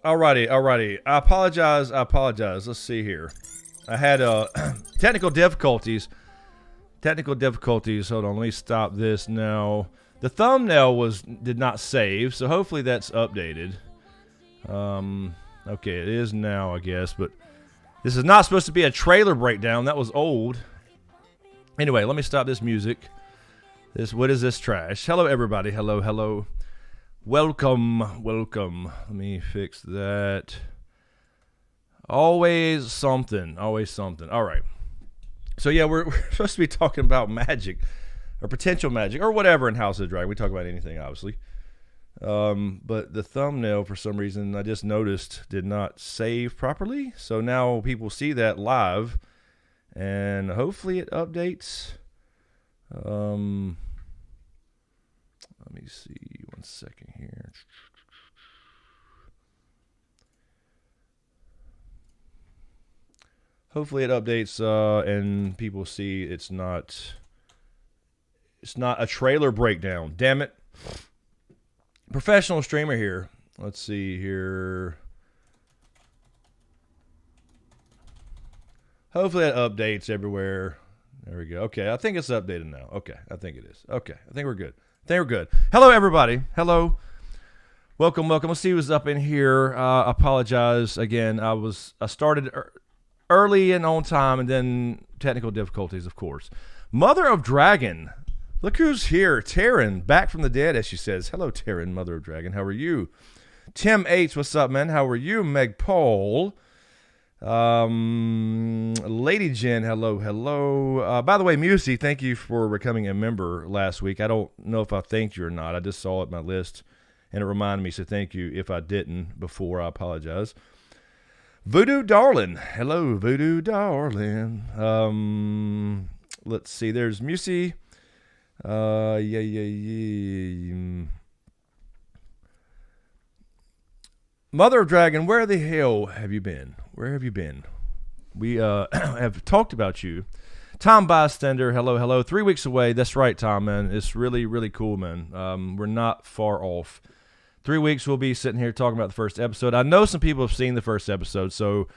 Alrighty. I apologize. Let's see here. I had technical difficulties. Hold on, let me stop this now. The thumbnail did not save, so hopefully that's updated. Okay, it is now, I guess, but this is not supposed to be a trailer breakdown. That was old. Anyway, let me stop this music. What is this trash? Hello, everybody. Hello. Welcome. Let me fix that. Always something. All right. So yeah, we're supposed to be talking about magic, or potential magic, or whatever in House of the Dragon. We talk about anything, obviously. But the thumbnail, for some reason, I just noticed, did not save properly. So now people see that live, and hopefully it updates. Let me see, 1 second here. Hopefully it updates and people see it's not a trailer breakdown. Damn it. Professional streamer here. Let's see here. Hopefully it updates everywhere. There we go. Okay, I think it's updated now. Okay, I think it is. Okay, I think we're good. Hello, everybody. Hello. Welcome. Let's see who's up in here. Apologize again. I started early and on time, and then technical difficulties, of course. Mother of Dragon. Look who's here. Taryn, back from the dead, as she says. Hello, Taryn, Mother of Dragon. How are you? Tim H, what's up, man? How are you? Meg Paul. Lady Jen, hello. By the way, Musey, thank you for becoming a member last week. I don't know if I thanked you or not. I just saw it in my list, and it reminded me, so thank you. If I didn't before, I apologize. Voodoo Darling, hello, Voodoo Darling. Let's see, there's Musey. Mother of Dragon, where the hell have you been? We have talked about you. Tom Bystander, hello. 3 weeks away. That's right, Tom, man. It's really, really cool, man. We're not far off. 3 weeks we'll be sitting here talking about the first episode. I know some people have seen the first episode, so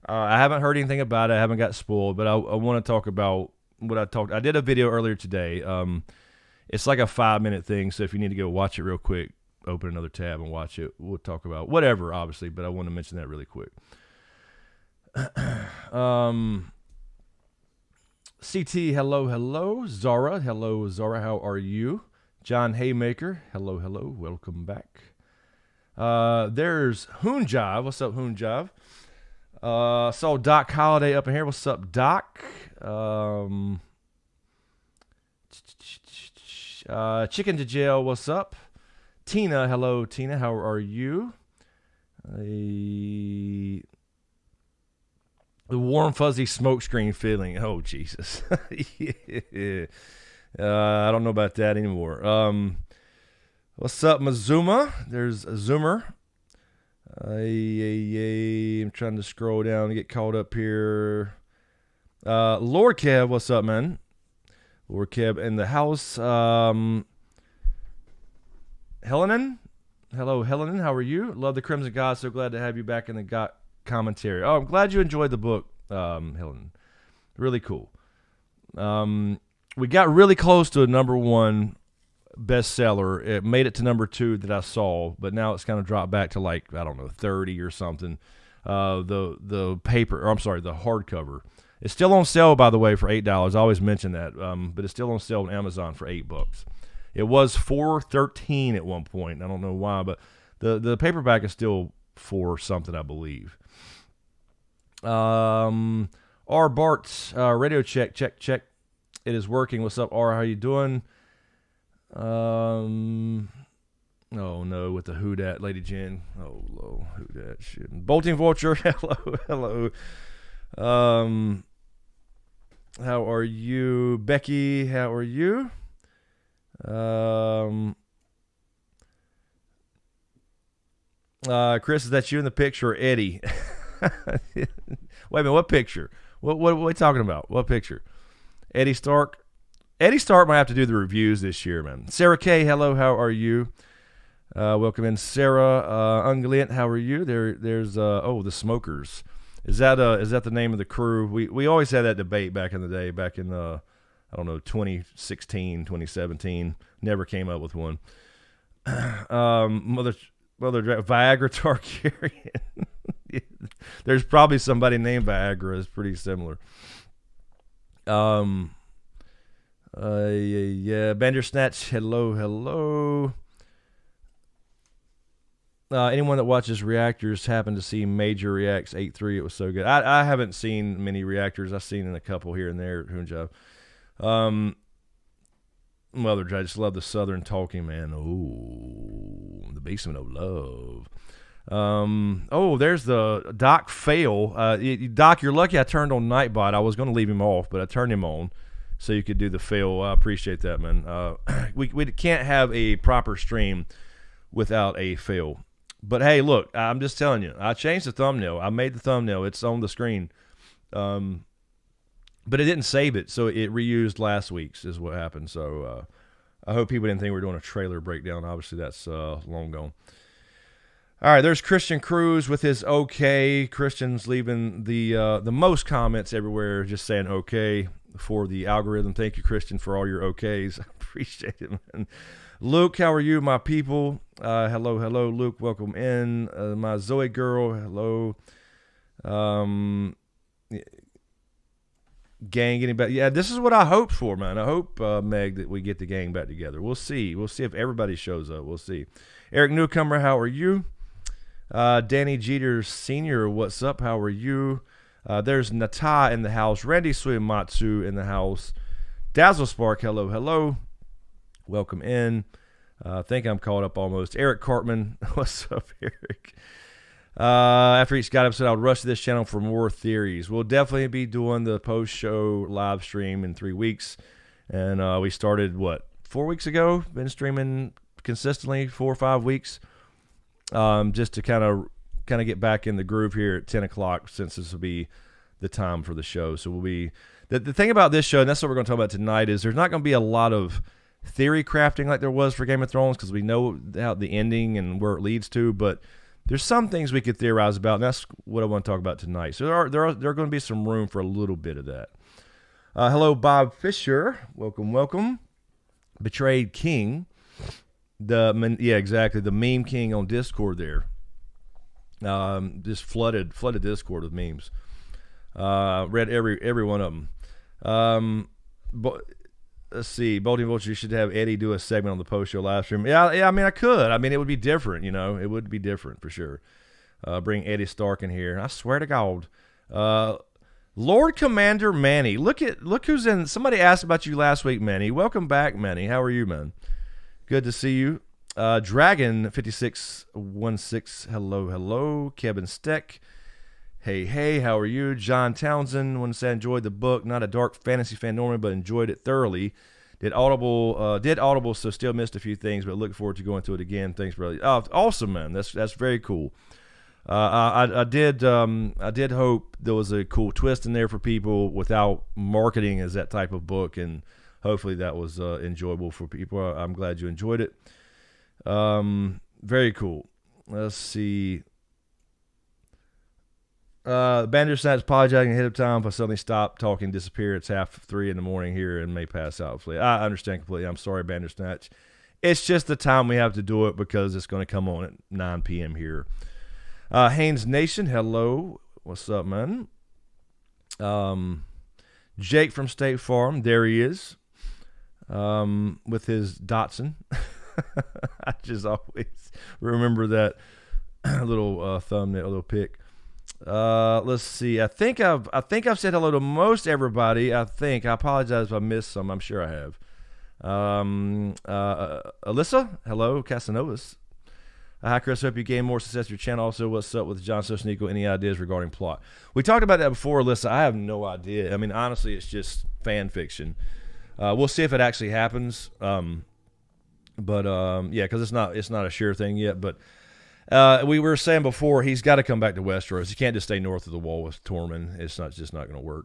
I haven't heard anything about it. I haven't got spoiled, but I want to talk about what I did a video earlier today. It's like a 5-minute thing, so if you need to go watch it real quick, open another tab and watch it. We'll talk about whatever, obviously, but I want to mention that really quick. CT, hello. Zara, how are you? John Haymaker, hello, welcome back. There's Hoonjive, what's up, Hoonjive? Saw Doc Holiday up in here, what's up, Doc? Chicken to Jail, what's up? Tina, hello, Tina, how are you? The warm, fuzzy SmokeScreen feeling. Oh, Jesus. Yeah. I don't know about that anymore. What's up, Mazuma? There's a Zoomer. I'm trying to scroll down and get caught up here. Lord Kev, what's up, man? Lord Kev in the house. Helenan? Hello, Helenan. How are you? Love the Crimson God. So glad to have you back in the God commentary. Oh, I'm glad you enjoyed the book, Helen. Really cool. We got really close to a number one bestseller. It made it to number 2 that I saw, but now it's kind of dropped back to like, I don't know, 30 or something. The paper, or I'm sorry, the hardcover. It's still on sale, by the way, for $8. I always mention that, but it's still on sale on Amazon for $8. It was $4.13 at one point. I don't know why, but the paperback is still $4 something, I believe. R. Bart, radio check. It is working. What's up, R? How you doing? Oh no, with the who dat, Lady Jen. Oh, low, who dat shit. Bolting Vulture, hello. How are you, Becky? How are you? Chris, is that you in the picture, or Eddie? Wait a minute, what picture? What are we talking about? What picture? Eddie Stark. Eddie Stark might have to do the reviews this year, man. Sarah K, hello, how are you? Welcome in, Sarah. Unglient, how are you? There's the Smokers. Is that the name of the crew? We always had that debate back in the day, back in 2016, 2017. Never came up with one. Mother Viagra Targaryen. There's probably somebody named Viagra. It's pretty similar. Bandersnatch, hello. Anyone that watches Reactors happened to see Major Reacts 8-3. It was so good. I haven't seen many Reactors. I've seen a couple here and there. Job. Mother, I just love the Southern talking, man. Oh, the basement of love. There's the Doc Fail. Doc, you're lucky I turned on Nightbot. I was going to leave him off, but I turned him on so you could do the fail. I appreciate that, man. We can't have a proper stream without a fail. But hey, look, I'm just telling you, I changed the thumbnail. I made the thumbnail. It's on the screen. But it didn't save it, so it reused last week's is what happened. So I hope people didn't think we were doing a trailer breakdown. Obviously, that's long gone. All right, there's Christian Cruz with his okay. Christian's leaving the most comments everywhere, just saying okay for the algorithm. Thank you, Christian, for all your okays. I appreciate it, man. Luke, how are you, my people? Hello, Luke. Welcome in. My Zoe girl, hello. Gang getting back. Yeah, this is what I hoped for, man. I hope, Meg, that we get the gang back together. We'll see. We'll see if everybody shows up. We'll see. Eric Newcomer, how are you? Danny Jeter Sr., what's up? How are you? There's Nata in the house. Randy Suematsu in the house. Dazzle Spark, hello. Welcome in. I think I'm caught up almost. Eric Cartman, what's up, Eric? After each Scott episode, I'll rush to this channel for more theories. We'll definitely be doing the post-show live stream in 3 weeks. And we started, 4 weeks ago? Been streaming consistently 4 or 5 weeks. Just to kind of get back in the groove here at 10 o'clock, since this will be the time for the show. So we'll be... The thing about this show, and that's what we're going to talk about tonight, is there's not going to be a lot of theory crafting like there was for Game of Thrones, because we know how the ending and where it leads to, but there's some things we could theorize about, and that's what I want to talk about tonight. So there are going to be some room for a little bit of that. Hello, Bob Fisher. Welcome. Betrayed King. Exactly. The meme king on Discord there. Just flooded Discord with memes. Read every one of them. But let's see. Bolting Vulture, you should have Eddie do a segment on the post show live stream. Yeah. I mean, I could. I mean, it would be different. It would be different for sure. Bring Eddie Stark in here. I swear to God. Lord Commander Manny. Look who's in. Somebody asked about you last week, Manny. Welcome back, Manny. How are you, man? Good to see you. Dragon 5616. Hello. Kevin Steck. Hey, how are you? John Townsend. Want to say enjoyed the book. Not a dark fantasy fan normally, but enjoyed it thoroughly. Did Audible, so still missed a few things, but look forward to going through it again. Thanks, brother. Oh, awesome, man. That's very cool. I did hope there was a cool twist in there for people without marketing as that type of book, and hopefully that was enjoyable for people. I'm glad you enjoyed it. Very cool. Let's see. Bandersnatch apologizing ahead of time if I suddenly stop talking, disappear. It's 2:30 in the morning here and may pass out. I understand completely. I'm sorry, Bandersnatch. It's just the time we have to do it because it's going to come on at 9 p.m. here. Haynes Nation, hello. What's up, man? Jake from State Farm, there he is, with his Datsun. I just always remember that little thumbnail, little pic. Let's see. I think I've said hello to most everybody. I apologize if I missed some. I'm sure I have. Alyssa, hello. Casanovas. Hi, Chris. Hope you gain more success with your channel. Also, what's up with Jon Snow Sneakle? Any ideas regarding plot? We talked about that before, Alyssa. I have no idea. I mean, honestly, it's just fan fiction. We'll see if it actually happens. Yeah, because it's not a sure thing yet. But we were saying before, he's got to come back to Westeros. He can't just stay north of the wall with Tormund. It's just not going to work.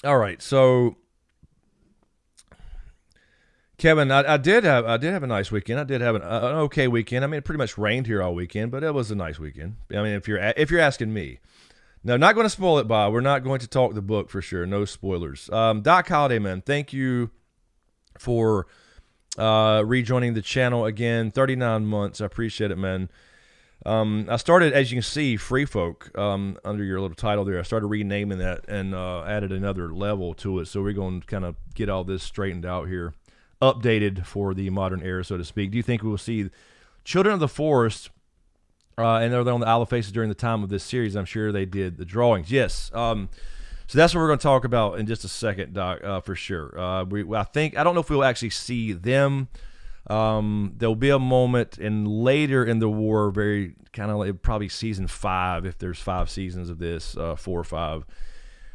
All right, so Kevin, I did have a nice weekend. I did have an okay weekend. I mean, it pretty much rained here all weekend, but it was a nice weekend. I mean, if you're asking me. No, not going to spoil it, Bob. We're not going to talk the book for sure. No spoilers. Doc Holiday, man, thank you for rejoining the channel again. 39 months. I appreciate it, man. I started, as you can see, Free Folk under your little title there. I started renaming that and added another level to it. So we're going to kind of get all this straightened out here, updated for the modern era, so to speak. Do you think we will see Children of the Forest, and they're on the Isle of Faces during the time of this series? I'm sure they did the drawings. Yes. So that's what we're going to talk about in just a second, Doc, for sure. I don't know if we'll actually see them. There'll be a moment later in the war, very kind of like probably season 5, if there's 5 seasons of this, 4 or 5,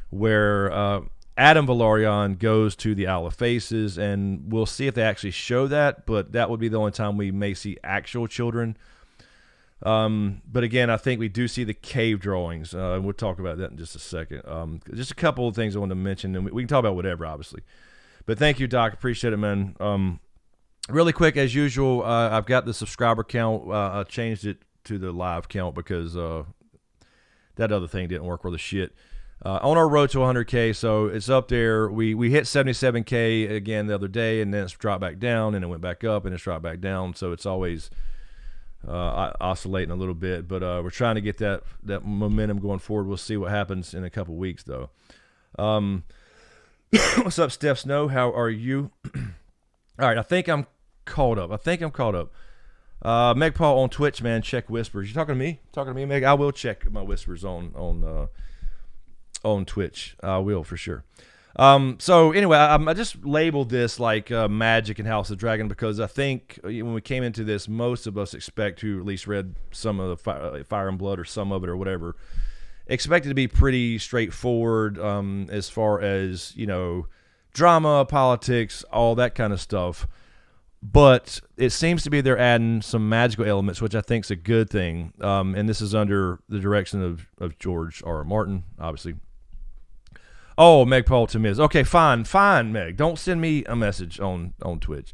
where Adam Velaryon goes to the Isle of Faces, and we'll see if they actually show that, but that would be the only time we may see actual children. But again, I think we do see the cave drawings, and we'll talk about that in just a second. Just a couple of things I want to mention, and we can talk about whatever, obviously. But thank you, Doc. Appreciate it, man. Really quick, as usual, I've got the subscriber count. I changed it to the live count because that other thing didn't work worth a shit. On our road to 100K, so it's up there. We hit 77K again the other day, and then it's dropped back down, and it went back up, and it's dropped back down. So it's always oscillating a little bit, but we're trying to get that momentum going forward. We'll see what happens in a couple weeks, though. What's up, Steph Snow? How are you? All right, I think I'm caught up. Meg Paul on Twitch, man. Check whispers. You talking to me? Meg? I will check my whispers on Twitch. I will for sure. So anyway, I just labeled this like Magic and House of Dragon because I think when we came into this, most of us who at least read some of the Fire and Blood or some of it or whatever, expected to be pretty straightforward as far as, drama, politics, all that kind of stuff. But it seems to be they're adding some magical elements, which I think is a good thing. And this is under the direction of George R. Martin, obviously. Oh, Meg Paul to Miz. Okay, fine, Meg. Don't send me a message on Twitch.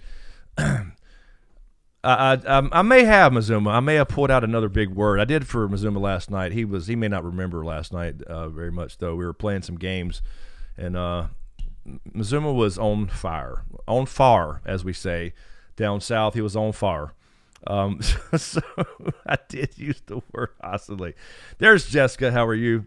I may have Mazuma. I may have pulled out another big word. I did for Mazuma last night. He may not remember last night very much, though. We were playing some games, and Mazuma was on fire, as we say. Down south, he was on fire. So I did use the word oscillate. There's Jessica. How are you?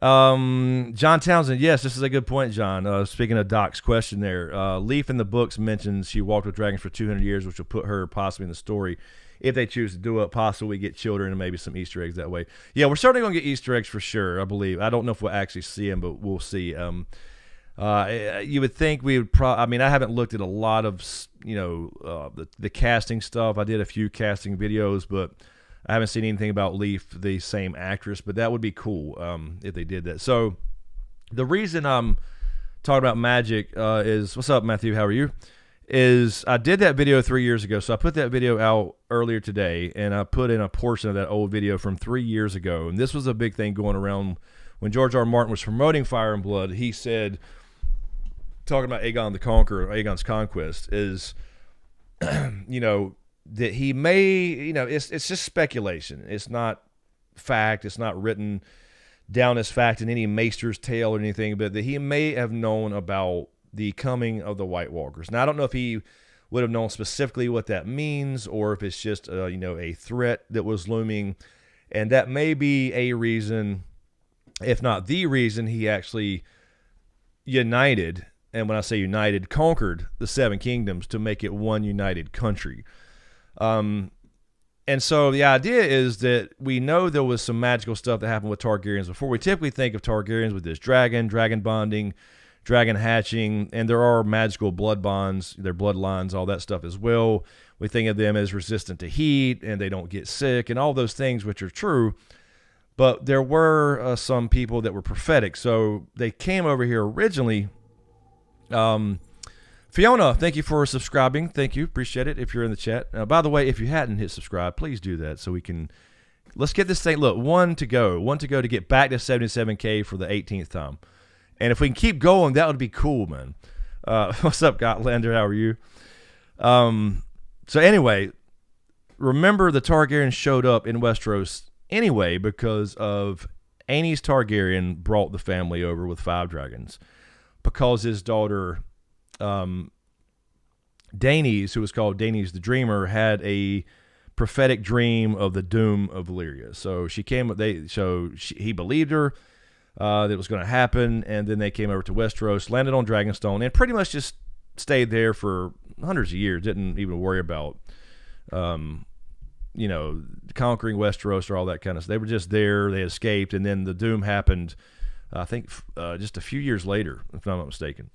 John Townsend, yes, this is a good point, John. Speaking of Doc's question there, Leaf in the books mentions she walked with dragons for 200 years, which will put her possibly in the story. If they choose to do it, possibly we get children and maybe some Easter eggs that way. Yeah, we're certainly going to get Easter eggs for sure, I believe. I don't know if we'll actually see them, but we'll see. You would think we would probably, I haven't looked at a lot of, the casting stuff. I did a few casting videos, but I haven't seen anything about Leaf, the same actress, but that would be cool if they did that. So the reason I'm talking about magic is, what's up, Matthew? How are you? Is I did that video 3 years ago. So I put that video out earlier today, and I put in a portion of that old video from 3 years ago. And this was a big thing going around when George R. R. Martin was promoting Fire and Blood. He said, talking about Aegon the Conqueror, Aegon's conquest, is, that he may, it's just speculation. It's not fact. It's not written down as fact in any maester's tale or anything, but that he may have known about the coming of the White Walkers. Now, I don't know if he would have known specifically what that means, or if it's just a threat that was looming, and that may be a reason, if not the reason, he actually united, and when I say united, conquered the Seven Kingdoms to make it one united country. And so the idea is that we know there was some magical stuff that happened with Targaryens before. We typically think of Targaryens with this dragon bonding, dragon hatching, and there are magical blood bonds, their bloodlines, all that stuff as well. We think of them as resistant to heat, and they don't get sick, and all those things, which are true. But there were some people that were prophetic. So they came over here originally. Fiona, thank you for subscribing. Thank you. Appreciate it if you're in the chat. By the way, if you hadn't hit subscribe, please do that so we can... Let's get this thing... Look, one to go to get back to 77K for the 18th time. And if we can keep going, that would be cool, man. What's up, Gotlander? How are you? So anyway, remember the Targaryens showed up in Westeros anyway because of Aenys Targaryen brought the family over with 5 dragons because his daughter Daenerys, who was called Daenerys the Dreamer, had a prophetic dream of the doom of Valyria. So she came. He believed her. That was going to happen, and then they came over to Westeros, landed on Dragonstone, and pretty much just stayed there for hundreds of years. Didn't even worry about, conquering Westeros or all that kind of stuff. They were just there. They escaped, and then the doom happened. I think just a few years later, if I'm not mistaken.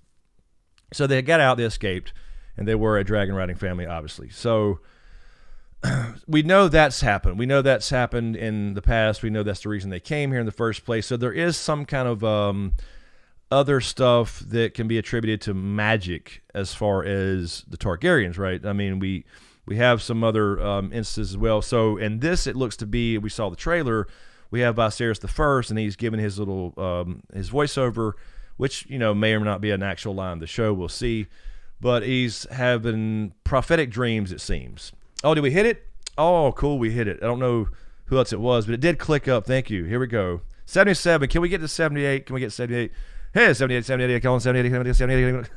So they got out, they escaped, and they were a dragon riding family, obviously. So we know that's happened. We know that's happened in the past. We know that's the reason they came here in the first place. So there is some kind of other stuff that can be attributed to magic as far as the Targaryens, right? I mean, we have some other instances as well. So in this, it looks to be, we saw the trailer, we have Viserys the First, and he's giving his little his voiceover, which may or may not be an actual line of the show. We'll see. But he's having prophetic dreams, it seems. Oh, did we hit it? Oh, cool, we hit it. I don't know who else it was, but it did click up. Thank you. Here we go. 77. Can we get to 78? Can we get 78? Hey, 78, 78. Call 78, 78, 78.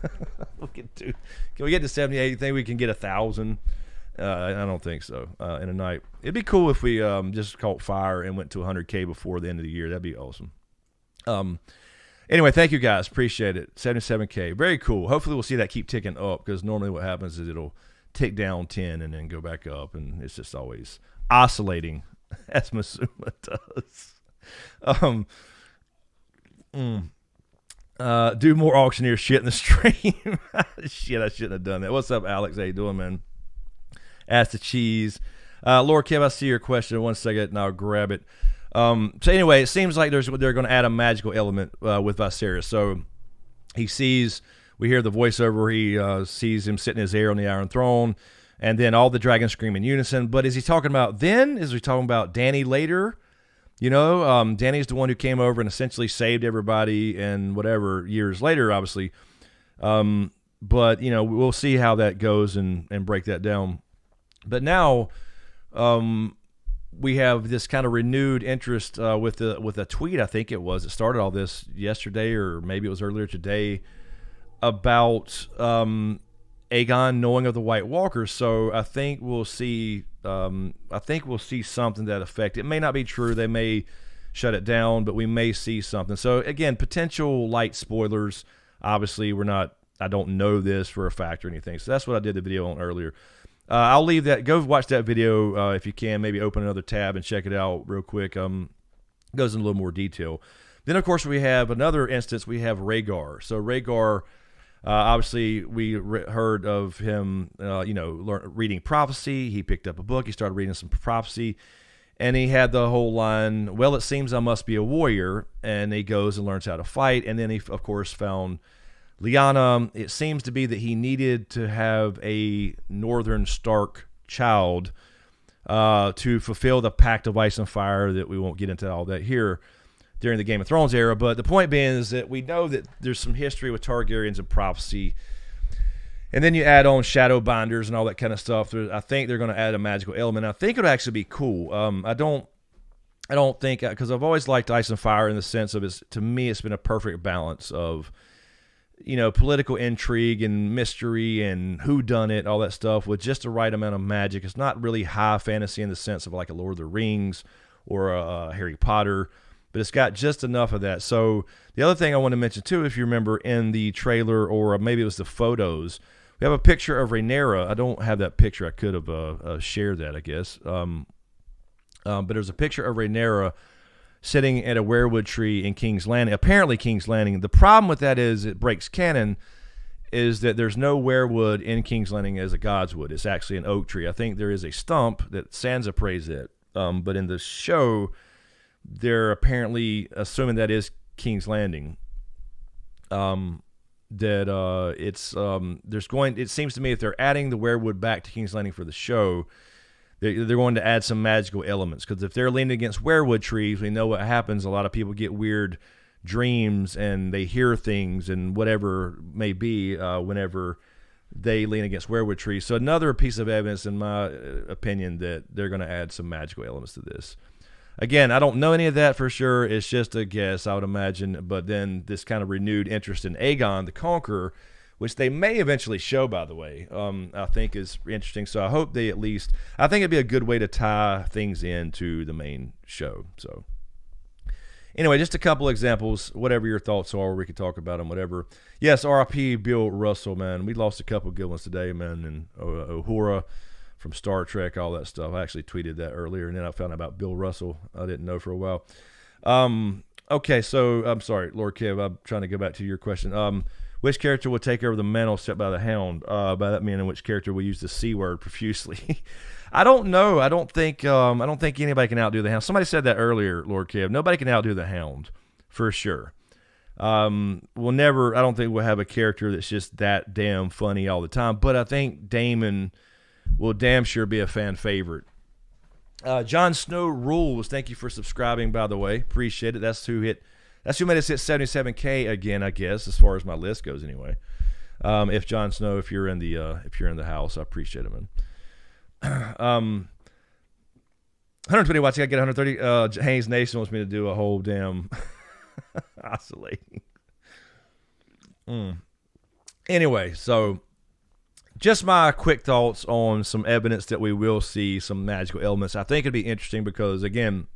Can we get to 78? You think we can get 1,000? I don't think so in a night. It'd be cool if we just caught fire and went to 100K before the end of the year. That'd be awesome. Anyway, thank you guys. Appreciate it. 77K. Very cool. Hopefully we'll see that keep ticking up, because normally what happens is it'll tick down 10 and then go back up, and it's just always oscillating as Masuma does. Do more auctioneer shit in the stream. Shit, I shouldn't have done that. What's up, Alex? How you doing, man? Ask the cheese. Lord Kev, I see your question. 1 second, and I'll grab it. So anyway, it seems like they're going to add a magical element with Viserys. So we hear the voiceover where he sees him sitting in his air on the Iron Throne, and then all the dragons scream in unison. But is he talking about then? Is he talking about Dany later? Dany's the one who came over and essentially saved everybody, and whatever years later, obviously. But we'll see how that goes and break that down. But now, we have this kind of renewed interest with a tweet. I think it started all this yesterday, or maybe it was earlier today, about Aegon knowing of the White Walkers. So I think we'll see. Something to that effect. It may not be true. They may shut it down, but we may see something. So again, potential light spoilers. Obviously, I don't know this for a fact or anything. So that's what I did the video on earlier. I'll leave that. Go watch that video if you can. Maybe open another tab and check it out real quick. Goes in a little more detail. Then, of course, we have another instance. We have Rhaegar. So Rhaegar, obviously, we heard of him, reading prophecy. He picked up a book. He started reading some prophecy. And he had the whole line, well, it seems I must be a warrior. And he goes and learns how to fight. And then he, of course, found Lyanna. It seems to be that he needed to have a Northern Stark child to fulfill the Pact of Ice and Fire, that we won't get into all that here during the Game of Thrones era. But the point being is that we know that there's some history with Targaryens and prophecy. And then you add on shadow binders and all that kind of stuff. I think they're going to add a magical element. I think it'll actually be cool. I don't think, because I've always liked Ice and Fire in the sense of, to me, it's been a perfect balance of political intrigue and mystery and who done it, all that stuff, with just the right amount of magic. It's not really high fantasy in the sense of like a Lord of the Rings or a Harry Potter, but it's got just enough of that. So the other thing I want to mention too, if you remember in the trailer, or maybe it was the photos, we have a picture of Rhaenyra. I don't have that picture. I could have shared that, I guess. But there's a picture of Rhaenyra sitting at a weirwood tree in King's Landing, apparently King's Landing. The problem with that is it breaks canon, is that there's no weirwood in King's Landing as a godswood. It's actually an oak tree. I think there is a stump that Sansa prays at, but in the show, they're apparently assuming that is King's Landing. It seems to me if they're adding the weirwood back to King's Landing for the show, they're going to add some magical elements, because if they're leaning against weirwood trees, we know what happens. A lot of people get weird dreams and they hear things and whatever may be whenever they lean against weirwood trees. So another piece of evidence, in my opinion, that they're going to add some magical elements to this. Again, I don't know any of that for sure. It's just a guess, I would imagine. But then this kind of renewed interest in Aegon the Conqueror, which they may eventually show, by the way, I think is interesting. So I hope they at least, I think it'd be a good way to tie things into the main show. So anyway, just a couple examples, whatever your thoughts are, we could talk about them, whatever. Yes, RIP Bill Russell, man. We lost a couple good ones today, man. And Uhura from Star Trek, all that stuff. I actually tweeted that earlier, and then I found out about Bill Russell. I didn't know for a while. Okay, so I'm sorry, Lord Kev, I'm trying to go back to your question. Which character will take over the mantle set by the Hound? By that meaning, which character will use the C word profusely? I don't know. I don't think anybody can outdo the Hound. Somebody said that earlier, Lord Kev. Nobody can outdo the Hound, for sure. I don't think we'll have a character that's just that damn funny all the time. But I think Daemon will damn sure be a fan favorite. Jon Snow Rules, thank you for subscribing, by the way. Appreciate it. That's who made us hit 77K again, I guess, as far as my list goes anyway. If Jon Snow, if you're in the house, I appreciate it, man. 120 watts, I gotta get 130. Haynes Nation wants me to do a whole damn oscillating. Anyway, so just my quick thoughts on some evidence that we will see some magical elements. I think it'd be interesting because, again,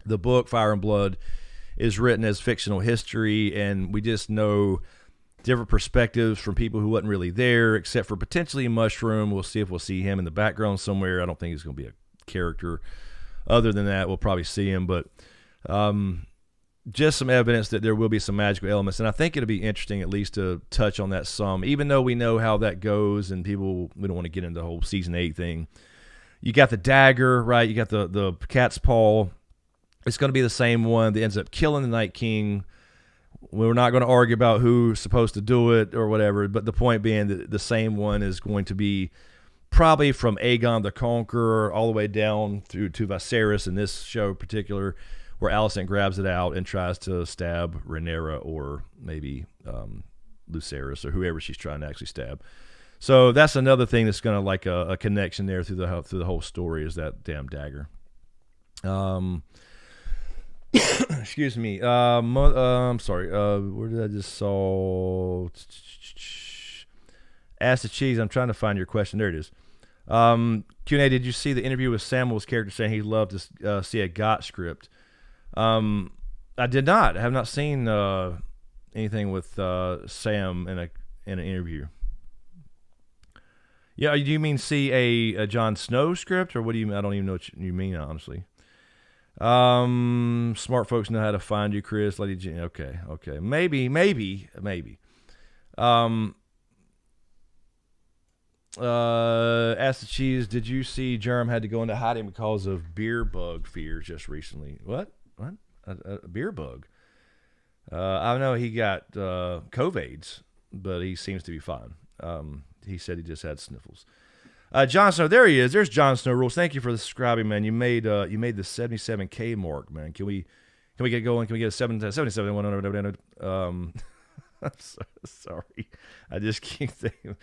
the book Fire and Blood is written as fictional history, and we just know different perspectives from people who wasn't really there, except for potentially Mushroom. We'll see if we'll see him in the background somewhere. I don't think he's going to be a character. Other than that, we'll probably see him, but just some evidence that there will be some magical elements, and I think it'll be interesting at least to touch on that some, even though we know how that goes, and we don't want to get into the whole Season 8 thing. You got the dagger, right? You got the cat's paw. It's going to be the same one that ends up killing the Night King. We're not going to argue about who's supposed to do it or whatever, but the point being that the same one is going to be probably from Aegon the Conqueror all the way down through to Viserys in this show in particular, where Alicent grabs it out and tries to stab Rhaenyra or maybe Lucerys or whoever she's trying to actually stab. So that's another thing that's going to like a connection there through the whole story, is that damn dagger. Excuse me. I'm sorry. Where did I just saw? Ask the Cheese. I'm trying to find your question. There it is. Q&A, did you see the interview with Samuel's character saying he'd love to see a GOT script? I did not. I have not seen anything with Sam in an interview. Yeah, do you mean see a Jon Snow script, or what do you mean? I don't even know what you mean, honestly. Smart folks know how to find you, Chris. Lady Jean. Okay. Maybe. Ask the Cheese, did you see Jerem had to go into hiding because of beer bug fears just recently? What? A beer bug? I know he got COVIDs, but he seems to be fine. He said he just had sniffles. Jon Snow, there he is. There's Jon Snow Rules. Thank you for subscribing, man. You made the 77K mark, man. Can we get going? Can we get a 77? I'm sorry. I just keep thinking.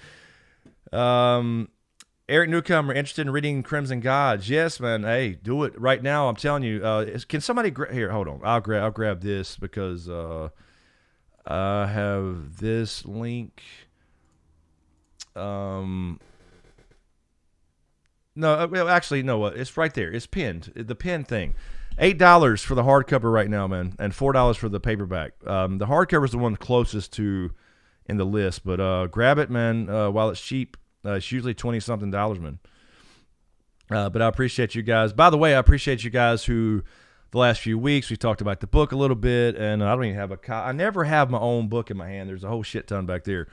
Eric Newcomer, interested in reading Crimson Gods? Yes, man. Hey, do it right now. I'm telling you. Can somebody here? Hold on. I'll grab this because I have this link. No, well, actually, no. It's right there. It's pinned. The pinned thing. $8 for the hardcover right now, man, and $4 for the paperback. The hardcover is the one closest to in the list, but grab it, man. While it's cheap, it's usually $20-something, man. But I appreciate you guys. By the way, I appreciate you guys who the last few weeks we talked about the book a little bit, and I don't even have I never have my own book in my hand. There's a whole shit ton back there.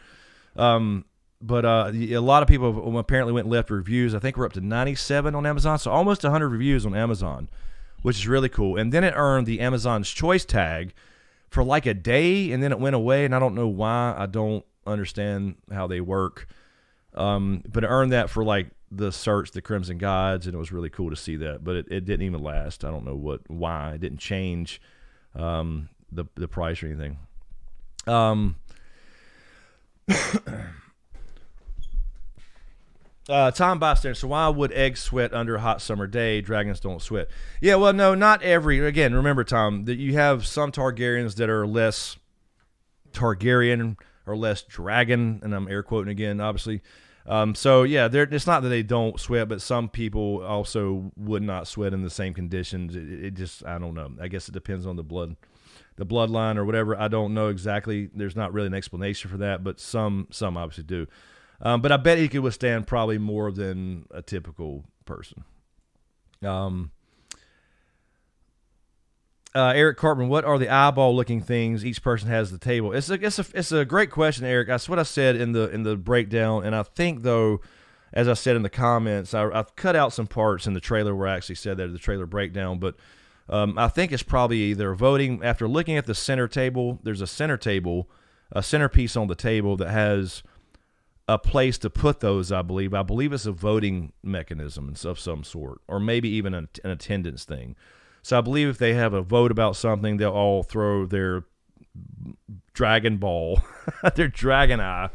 But a lot of people apparently went and left reviews. I think we're up to 97 on Amazon, so almost 100 reviews on Amazon, which is really cool. And then it earned the Amazon's Choice tag for like a day, and then it went away, and I don't know why. I don't understand how they work. But it earned that for like the search, the Crimson Gods, and it was really cool to see that. But it didn't even last. I don't know why. It didn't change the price or anything. Tom Bystander, so why would eggs sweat under a hot summer day? Dragons don't sweat. Yeah, well, no, not every. Again, remember, Tom, that you have some Targaryens that are less Targaryen or less dragon, and I'm air quoting again, obviously. So, yeah, it's not that they don't sweat, but some people also would not sweat in the same conditions. It just, I don't know. I guess it depends on the bloodline or whatever. I don't know exactly. There's not really an explanation for that, but some obviously do. But I bet he could withstand probably more than a typical person. Eric Cartman, what are the eyeball-looking things each person has at the table? It's a great question, Eric. That's what I said in the breakdown, and I think though, as I said in the comments, I've cut out some parts in the trailer where I actually said that in the trailer breakdown. But I think it's probably either voting after looking at the center table. There's a centerpiece on the table that has a place to put those, I believe. I believe it's a voting mechanism of some sort, or maybe even an attendance thing. So I believe if they have a vote about something, they'll all throw their dragon ball, their dragon eye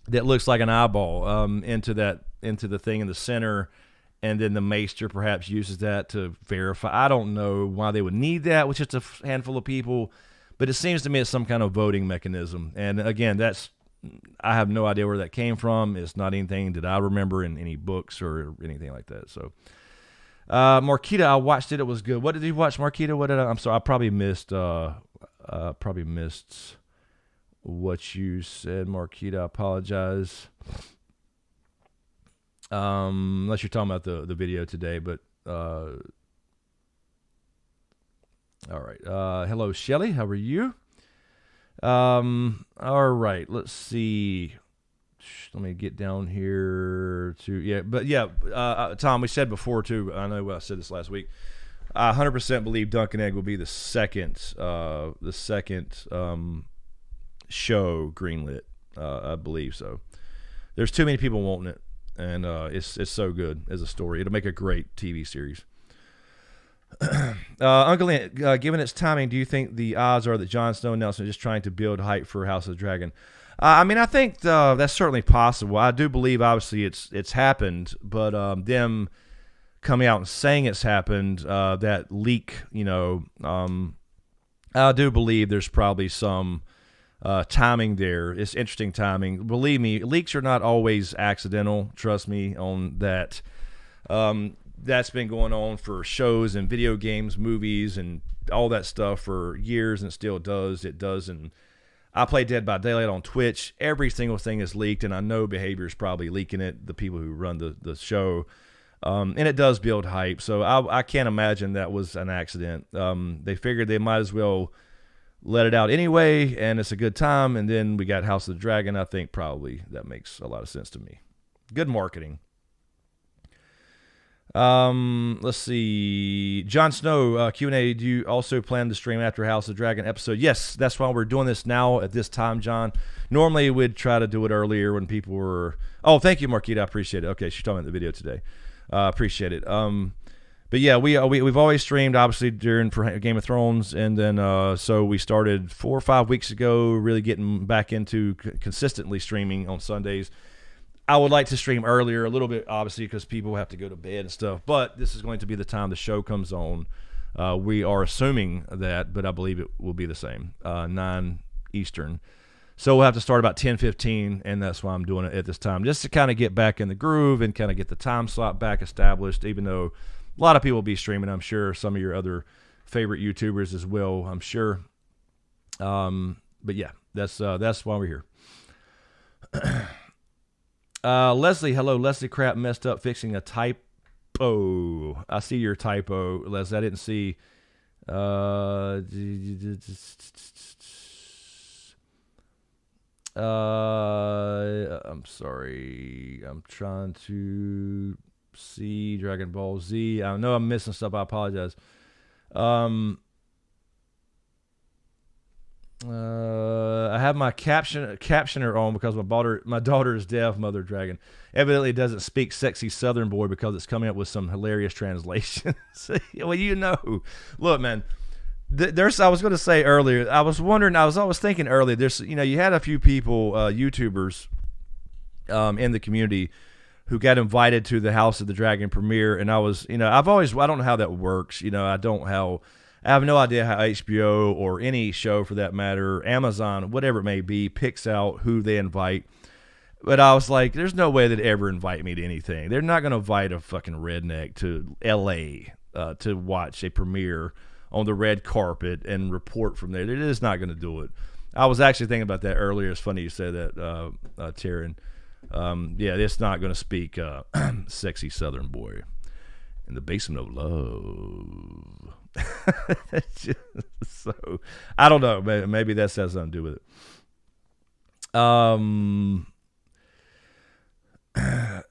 that looks like an eyeball into the thing in the center, and then the maester perhaps uses that to verify. I don't know why they would need that with just a handful of people, but it seems to me it's some kind of voting mechanism. And again, I have no idea where that came from. It's not anything that I remember in any books or anything like that. So, Marquita, I watched it. It was good. What did you watch, Marquita? I'm sorry. I probably missed what you said, Marquita. I apologize. Unless you're talking about the video today, but all right. Hello, Shelly. How are you? All right, let's see. Let me get down here to, Tom, we said before too, I know I said this last week, I 100% believe Dunk and Egg will be the second show greenlit. I believe so. There's too many people wanting it, and it's so good as a story. It'll make a great TV series. Uncle Lynn, given its timing, do you think the odds are that Jon Snow and Nelson are just trying to build hype for House of the Dragon? I mean, I think that's certainly possible. I do believe, obviously, it's happened, but them coming out and saying it's happened, that leak, I do believe there's probably some timing there. It's interesting timing. Believe me, leaks are not always accidental. Trust me on that. That's been going on for shows and video games, movies, and all that stuff for years, and it still does. It does, and I play Dead by Daylight on Twitch. Every single thing is leaked, and I know Behavior is probably leaking it, the people who run the show, and it does build hype, so I can't imagine that was an accident. They figured they might as well let it out anyway, and it's a good time, and then we got House of the Dragon. I think probably that makes a lot of sense to me. Good marketing. Let's see. Jon Snow, Q&A, do you also plan to stream after House of the Dragon episode? Yes, that's why we're doing this now at this time, John. Normally we'd try to do it earlier when people were... Oh, thank you, Marquita. I appreciate it. Okay, she's talking about the video today. Appreciate it. But yeah, we've always streamed, obviously, during Game of Thrones, and then so we started 4 or 5 weeks ago, really getting back into consistently streaming on Sundays. I would like to stream earlier a little bit, obviously, because people have to go to bed and stuff. But this is going to be the time the show comes on. We are assuming that, but I believe it will be the same. 9 Eastern. So we'll have to start about 10:15, and that's why I'm doing it at this time, just to kind of get back in the groove and kind of get the time slot back established, even though a lot of people will be streaming, I'm sure. Some of your other favorite YouTubers as well, I'm sure. But yeah, that's why we're here. Leslie, hello. Leslie Crap messed up fixing a typo. I see your typo, Leslie. I didn't see. I'm sorry. I'm trying to see Dragon Ball Z. I know I'm missing stuff. I apologize. I have my captioner on because my daughter is deaf, Mother Dragon. Evidently it doesn't speak sexy Southern boy because it's coming up with some hilarious translations. Well, you know. Look, man. I was going to say earlier, I was thinking earlier, you had a few people, YouTubers, in the community who got invited to the House of the Dragon premiere, and I don't know how that works. I have no idea how HBO or any show for that matter, Amazon, whatever it may be, picks out who they invite. But I was like, there's no way they'd ever invite me to anything. They're not going to invite a fucking redneck to LA to watch a premiere on the red carpet and report from there. They're just not going to do it. I was actually thinking about that earlier. It's funny you said that, Taryn. Yeah, it's not going to speak sexy Southern boy in the basement of love. So I don't know. Maybe that has something to do with it.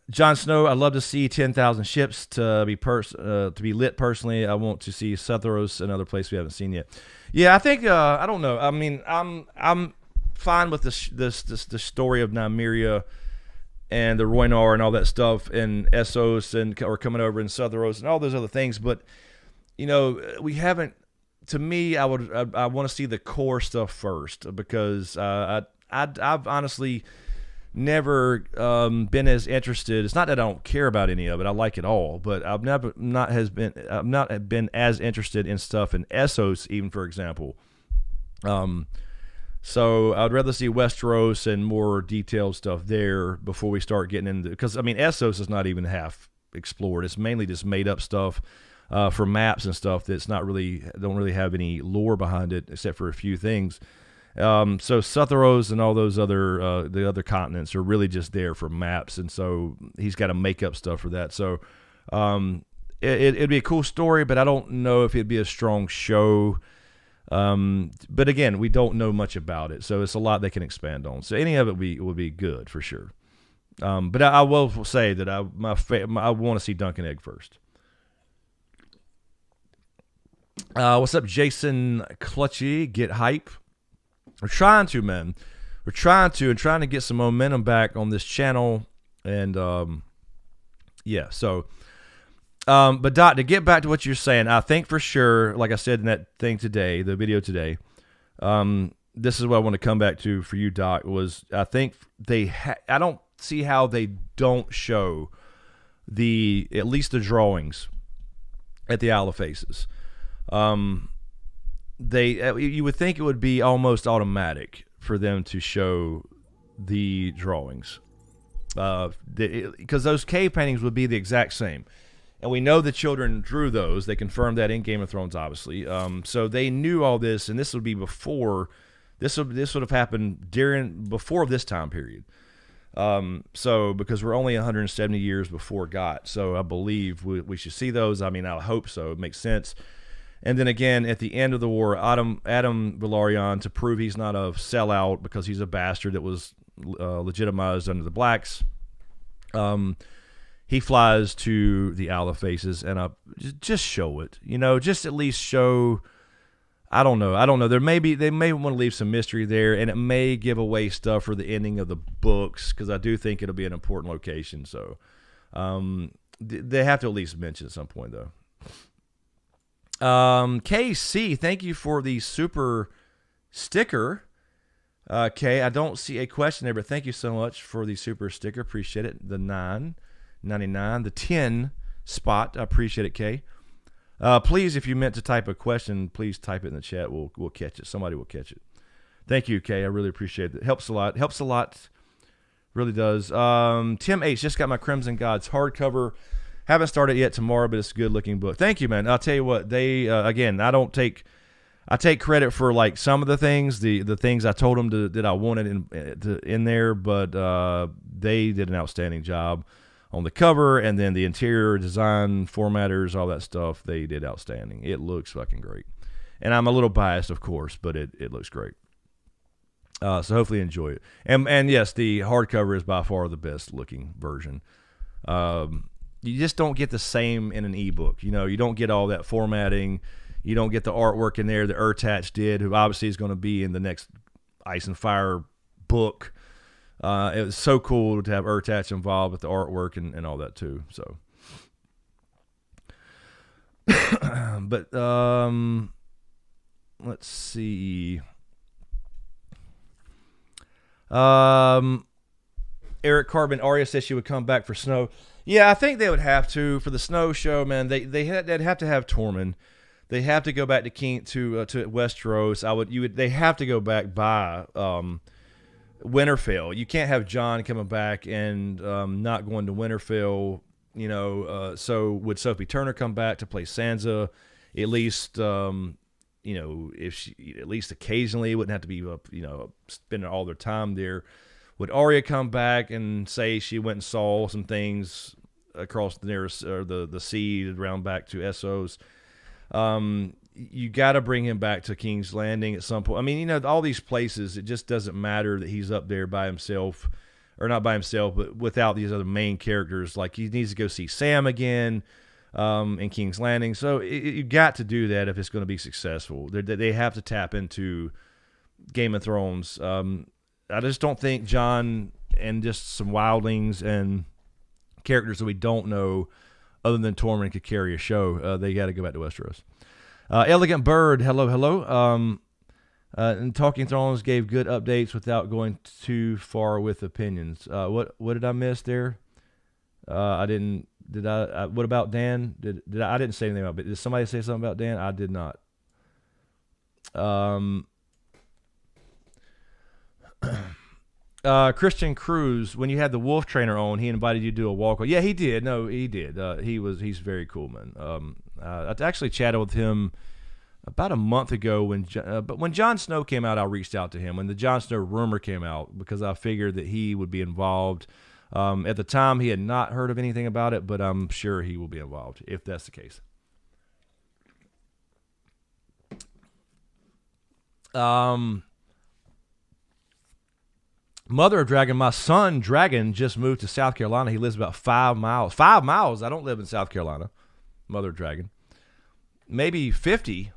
Jon Snow, I'd love to see 10,000 ships to be lit. Personally, I want to see Southros, another place we haven't seen yet. Yeah, I think I don't know. I mean, I'm fine with the story of Nymeria and the Rhaegar and all that stuff, and Essos or coming over in Southros and all those other things, but we haven't. To me, I want to see the core stuff first, because I've honestly never been as interested. It's not that I don't care about any of it. I like it all, but I've not been as interested in stuff in Essos, even, for example. So I'd rather see Westeros and more detailed stuff there before we start getting into, because Essos is not even half explored. It's mainly just made up stuff. For maps and stuff that's don't really have any lore behind it except for a few things. So Southros and all those the other continents are really just there for maps, and so he's got to make up stuff for that. So it'd be a cool story, but I don't know if it'd be a strong show. But again, we don't know much about it, so it's a lot they can expand on. So any of it would be good for sure. But I will say that I want to see Duncan Egg first. What's up, Jason Clutchy? Get hype. We're trying to, man. We're trying to get some momentum back on this channel, and yeah. So, but Doc, to get back to what you're saying, I think for sure, like I said in that thing today, the video today, this is what I want to come back to for you, Doc. Was I think I don't see how they don't show at least the drawings at the Isle of Faces. You would think it would be almost automatic for them to show the drawings, because those cave paintings would be the exact same, and we know the children drew those. They confirmed that in Game of Thrones, obviously. So they knew all this, and this would be before. This would have happened before this time period. So because we're only 170 years before GOT, so I believe we should see those. I hope so. It makes sense. And then again, at the end of the war, Adam Velaryon, to prove he's not a sellout because he's a bastard that was legitimized under the blacks, he flies to the Isle of Faces, and just show it. Just at least show. I don't know. They may want to leave some mystery there, and it may give away stuff for the ending of the books, because I do think it'll be an important location. So they have to at least mention at some point, though. KC, thank you for the super sticker. Kay, I don't see a question there, but thank you so much for the super sticker. Appreciate it. The $9.99, the 10 spot. I appreciate it, Kay. Please, if you meant to type a question, please type it in the chat. We'll catch it. Somebody will catch it. Thank you, Kay. I really appreciate it. Helps a lot. Helps a lot. Really does. Tim H. just got my Crimson Gods hardcover. Haven't started yet tomorrow, but it's a good looking book. Thank you, man. I'll tell you what. They again, I take credit for like some of the things, the things I told them that I wanted in there, but they did an outstanding job on the cover, and then the interior design, formatters, all that stuff. They did outstanding. It looks fucking great, and I'm a little biased, of course, but it looks great. So hopefully you enjoy it. And yes, the hardcover is by far the best looking version. You just don't get the same in an ebook. You know, you don't get all that formatting. You don't get the artwork in there that Urtach did, who obviously is going to be in the next Ice and Fire book. It was so cool to have Urtach involved with the artwork and all that too. So, but let's see. Eric Carbon, Arya says she would come back for Snow. Yeah, I think they would have to for the Snow show, man. They'd have to have Tormund. They have to go back to Westeros. They have to go back by Winterfell. You can't have Jon coming back and not going to Winterfell. You know, so would Sophie Turner come back to play Sansa? At least, you know, if she at least occasionally, wouldn't have to be spending all their time there. Would Arya come back and say she went and saw some things across the nearest or the sea around back to Essos? You got to bring him back to King's Landing at some point. I mean, you know, all these places, it just doesn't matter that he's up there by himself, or not by himself, but without these other main characters. Like, he needs to go see Sam again in King's Landing. So you got to do that if it's going to be successful. They have to tap into Game of Thrones. I just don't think Jon and just some wildlings and characters that we don't know other than Tormund could carry a show. They got to go back to Westeros. Elegant Bird, hello. And Talking Thrones gave good updates without going too far with opinions. What did I miss there? I didn't. Did I? What about Dan? Did I didn't say anything about it. Did somebody say something about Dan? I did not. Christian Cruz, when you had the Wolf Trainer on, he invited you to do a walk. Yeah, he did. No, he did. He's very cool, man. I actually chatted with him about a month ago but when Jon Snow came out, I reached out to him when the Jon Snow rumor came out because I figured that he would be involved. At the time, he had not heard of anything about it, but I'm sure he will be involved if that's the case. Mother of Dragon, my son Dragon just moved to South Carolina. He lives about 5 miles. 5 miles? I don't live in South Carolina. Mother of Dragon. Maybe 50.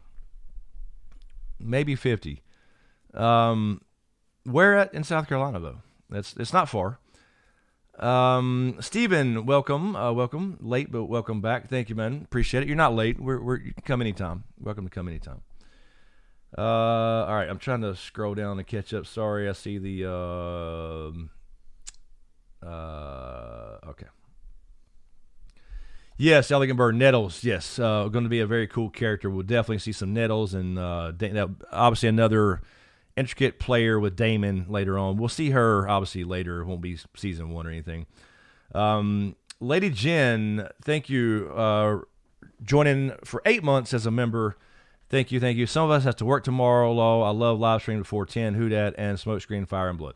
Maybe 50. Where at in South Carolina, though? It's not far. Stephen, welcome. Welcome. Late, but welcome back. Thank you, man. Appreciate it. You're not late. You can come anytime. Welcome to come anytime. All right, I'm trying to scroll down to catch up. Sorry, I see the okay. Yes, Elegant Bird, Nettles. Yes, going to be a very cool character. We'll definitely see some Nettles and obviously another intricate player with Daemon later on. We'll see her obviously later. It won't be season 1 or anything. Lady Jen, thank you. Joining for 8 months as a member. Thank you. Some of us have to work tomorrow, Law. I love live stream before 10, Who Dat, and SmokeScreen, Fire and Blood.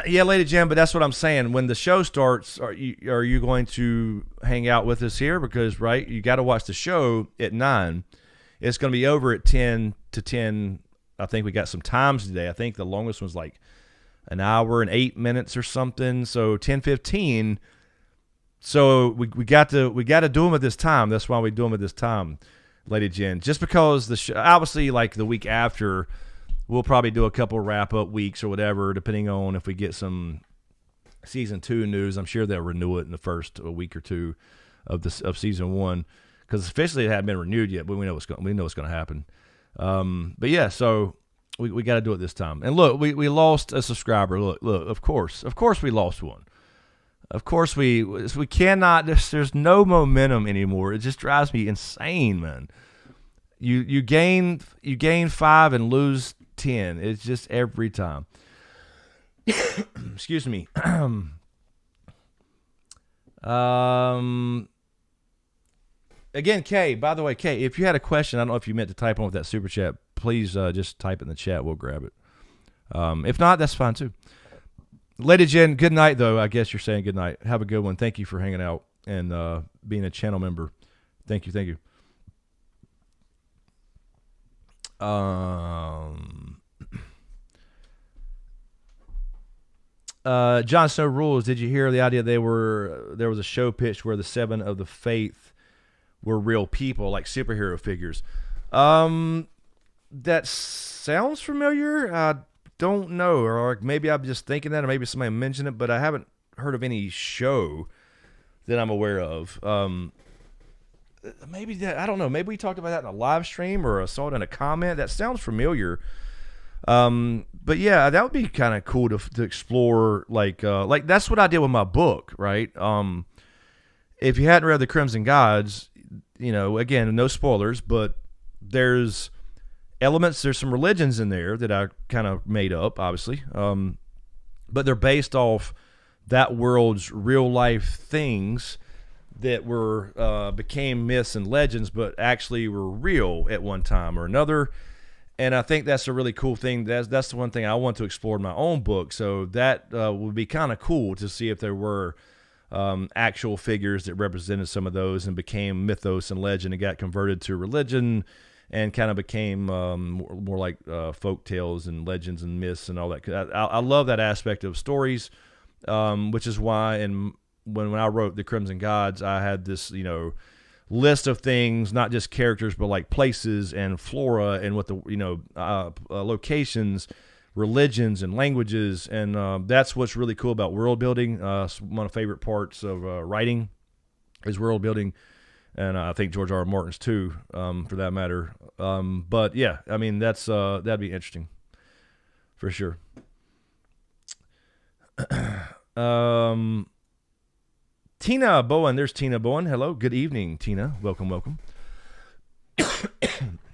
Yeah, Lady Jim, but that's what I'm saying. When the show starts, are you going to hang out with us here? Because, right, you got to watch the show at 9. It's going to be over at 10 to 10. I think we got some times today. I think the longest was like an hour and 8 minutes or something. So 10:15. So we got to do them at this time. That's why we do them at this time, Lady Jen. Just because the show, obviously, like the week after, we'll probably do a couple wrap-up weeks or whatever, depending on if we get some season 2 news. I'm sure they'll renew it in the first week or two of season 1, because officially it hadn't been renewed yet, but we know what's going to happen. But yeah, so we got to do it this time. And look, we lost a subscriber. Look, of course we lost one. Of course we cannot. There's no momentum anymore. It just drives me insane, man. You gain 5 and lose 10. It's just every time. Excuse me. Again, Kay, by the way, Kay, if you had a question, I don't know if you meant to type on with that super chat, please just type it in the chat. We'll grab it. If not, that's fine too. Lady Jen, good night, though. I guess you're saying good night. Have a good one. Thank you for hanging out and being a channel member. Thank you. Thank you. Jon Snow Rules, did you hear the idea there was a show pitched where the Seven of the Faith were real people, like superhero figures? That sounds familiar. I don't know, or maybe I'm just thinking that, or maybe somebody mentioned it, but I haven't heard of any show that I'm aware of. Maybe that, I don't know. Maybe we talked about that in a live stream, or I saw it in a comment. That sounds familiar. But yeah, that would be kind of cool to explore. Like that's what I did with my book, right? If you hadn't read The Crimson Gods, again, no spoilers, but there's some religions in there that I kind of made up, obviously. But they're based off that world's real life things that became myths and legends, but actually were real at one time or another. And I think that's a really cool thing. That's the one thing I want to explore in my own book. So that would be kind of cool to see if there were actual figures that represented some of those and became mythos and legend and got converted to religion and kind of became more like folk tales and legends and myths and all that. I love that aspect of stories, which is why when I wrote The Crimson Gods, I had this, list of things, not just characters, but like places and flora and what the, locations, religions and languages. And that's what's really cool about world building. One of the favorite parts of writing is world building. And I think George R. R. Martin's too, for that matter. But yeah, I mean, that'd be interesting for sure. Tina Bowen, there's Tina Bowen. Hello, good evening, Tina. Welcome.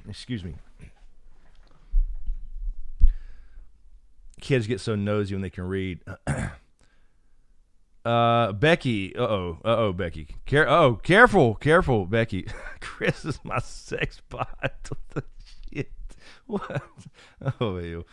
Excuse me. Kids get so nosy when they can read. Becky, Becky. Careful, Becky. Chris is my sex bot. Shit. What? Oh, you.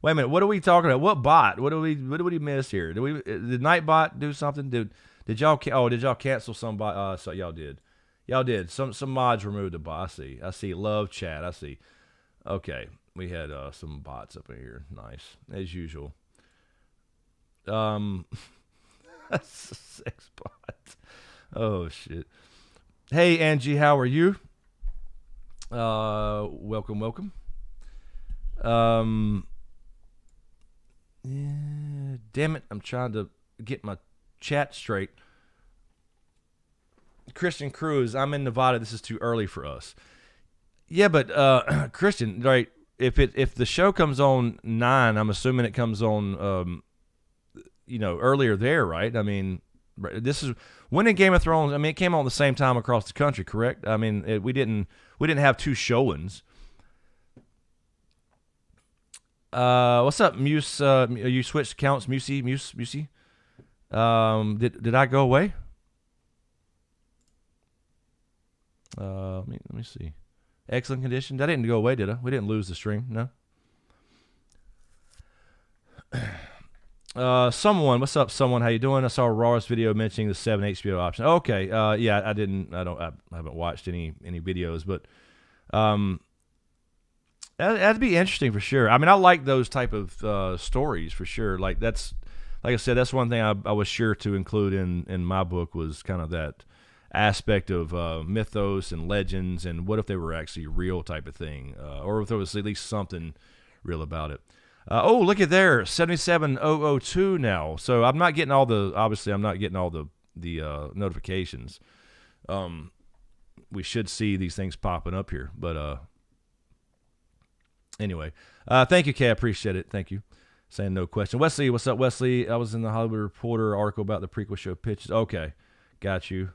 Wait a minute. What are we talking about? What bot? What do we miss here? Did Nightbot do something? Did y'all cancel some bot? So y'all did. Some mods removed the bot. I see. Love chat. I see. Okay. We had some bots up in here. Nice. As usual. That's a sex bot. Oh shit. Hey Angie, how are you? Welcome. Yeah, damn it, I'm trying to get my chat straight. Christian Cruz, I'm in Nevada. This is too early for us. Yeah, but Christian, right? If the show comes on 9, I'm assuming it comes on earlier there, right? I mean, this is when in Game of Thrones. I mean, it came on the same time across the country, correct? I mean, we didn't have 2 showings. What's up, Muse? You switched accounts, Musey? Did I go away? Let me see. Excellent condition. I didn't go away, did I? We didn't lose the stream, no. Someone, what's up, someone? How you doing? I saw Raw's video mentioning the 7 HBO option. Okay. Yeah, I haven't watched any videos, but that'd be interesting for sure. I mean, I like those type of stories for sure. Like I said, that's one thing I was sure to include in my book was kind of that aspect of mythos and legends and what if they were actually real type of thing, or if there was at least something real about it. Look at there, 77002 now. So I'm not getting all the notifications. We should see these things popping up here, but anyway, thank you, Kay. I appreciate it. Thank you. Saying no question. Wesley, what's up, Wesley? I was in the Hollywood Reporter article about the prequel show pitches. Okay, got you.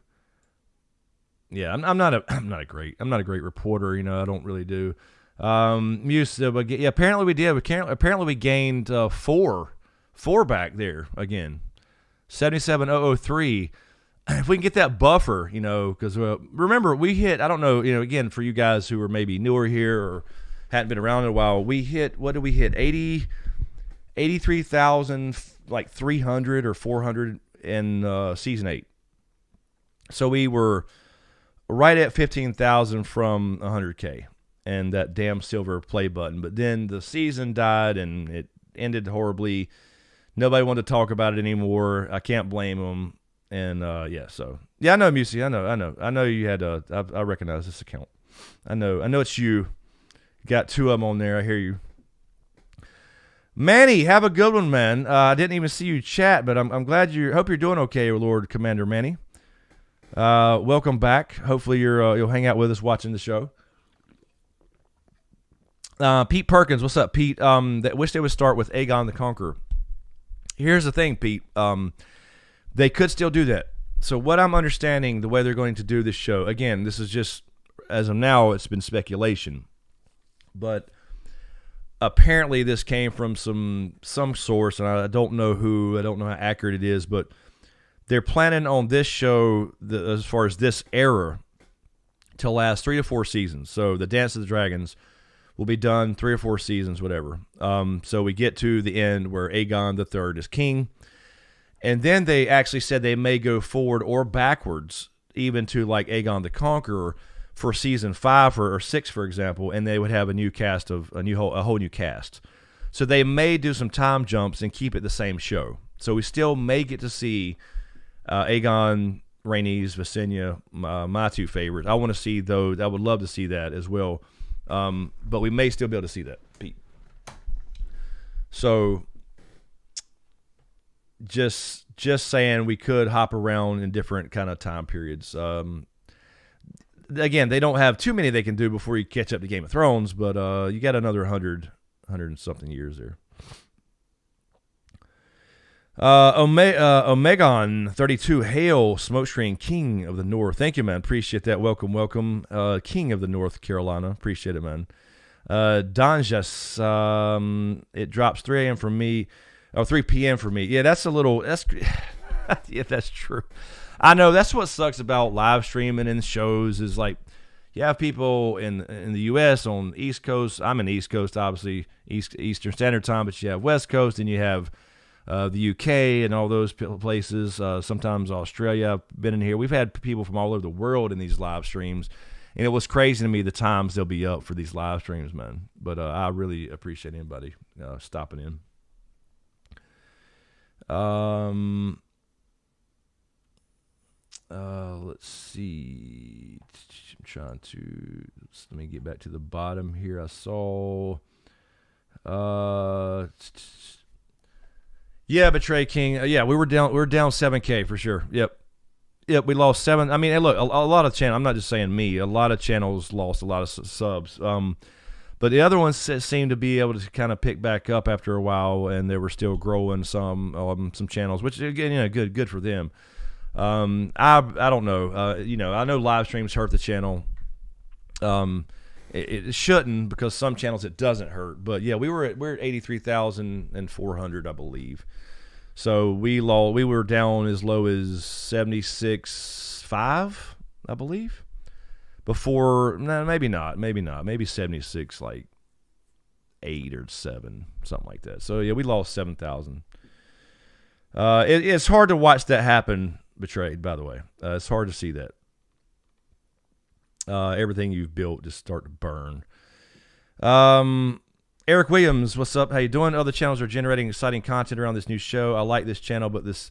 Yeah, I'm not a great reporter. I don't really do. But yeah, apparently we did. Apparently we gained four back there again. 77,003. If we can get that buffer, because remember we hit. I don't know. Again, for you guys who are maybe newer here or hadn't been around in a while, we hit. What did we hit? 83,000, like 300 or 400 in season 8. So we were right at 15,000 from 100K and that damn silver play button. But then the season died and it ended horribly. Nobody wanted to talk about it anymore. I can't blame them. And I know, Musey. I know you had I recognize this account. I know it's you. Got 2 of them on there. I hear you. Manny, have a good one, man. I didn't even see you chat, but I'm glad hope you're doing okay, Lord Commander Manny. Welcome back. Hopefully you'll hang out with us watching the show. Pete Perkins, what's up, Pete? That wish they would start with Aegon the Conqueror. Here's the thing, Pete. They could still do that. So what I'm understanding, the way they're going to do this show, again, this is just, as of now, it's been speculation. But apparently this came from some source, and I don't know who, I don't know how accurate it is, but they're planning on this show, as far as this era, to last 3 to 4 seasons. So the Dance of the Dragons will be done 3 or 4 seasons, whatever. So we get to the end where Aegon III is king. And then they actually said they may go forward or backwards, even to like Aegon the Conqueror for season 5 or 6, for example, and they would have a whole new cast. So they may do some time jumps and keep it the same show. So we still may get to see Aegon, Rhaenys, Visenya, my 2 favorites. I want to see those. I would love to see that as well. But we may still be able to see that, Pete. So just saying, we could hop around in different kind of time periods. Again, they don't have too many they can do before you catch up to Game of Thrones, but you got another 100 and something years there. Omegon 32, hail, Smokescreen, King of the North. Thank you, man. Appreciate that. Welcome. King of the North Carolina. Appreciate it, man. Donjas, it drops 3 a.m. for me. 3 p.m. for me. Yeah, that's yeah, that's true. I know that's what sucks about live streaming and shows is like you have people in the U.S. on the East Coast. I'm in the East Coast, obviously, Eastern Standard Time, but you have West Coast and you have the UK and all those places, sometimes Australia. I've been in here. We've had people from all over the world in these live streams, and it was crazy to me the times they'll be up for these live streams, man. But I really appreciate anybody stopping in. Let's see. I'm trying to let me get back to the bottom here. I saw yeah, Betray King. Yeah, we were down 7K for sure. Yep, we lost 7. I mean, hey, look, a lot of channels, I'm not just saying me, a lot of channels lost a lot of subs. But the other ones seemed to be able to kind of pick back up after a while, and they were still growing some channels, which again, good for them. I don't know. I know live streams hurt the channel. It shouldn't, because some channels it doesn't hurt. But yeah, we're at 83,400, I believe. So we were down as low as 76.5, I believe. Before, maybe not, maybe 76, like 8 or 7, something like that. So yeah, we lost 7,000. It's hard to watch that happen, Betrayed, by the way. It's hard to see that. Everything you've built just start to burn. Eric Williams, what's up? How you doing? Other channels are generating exciting content around this new show. I like this channel, but this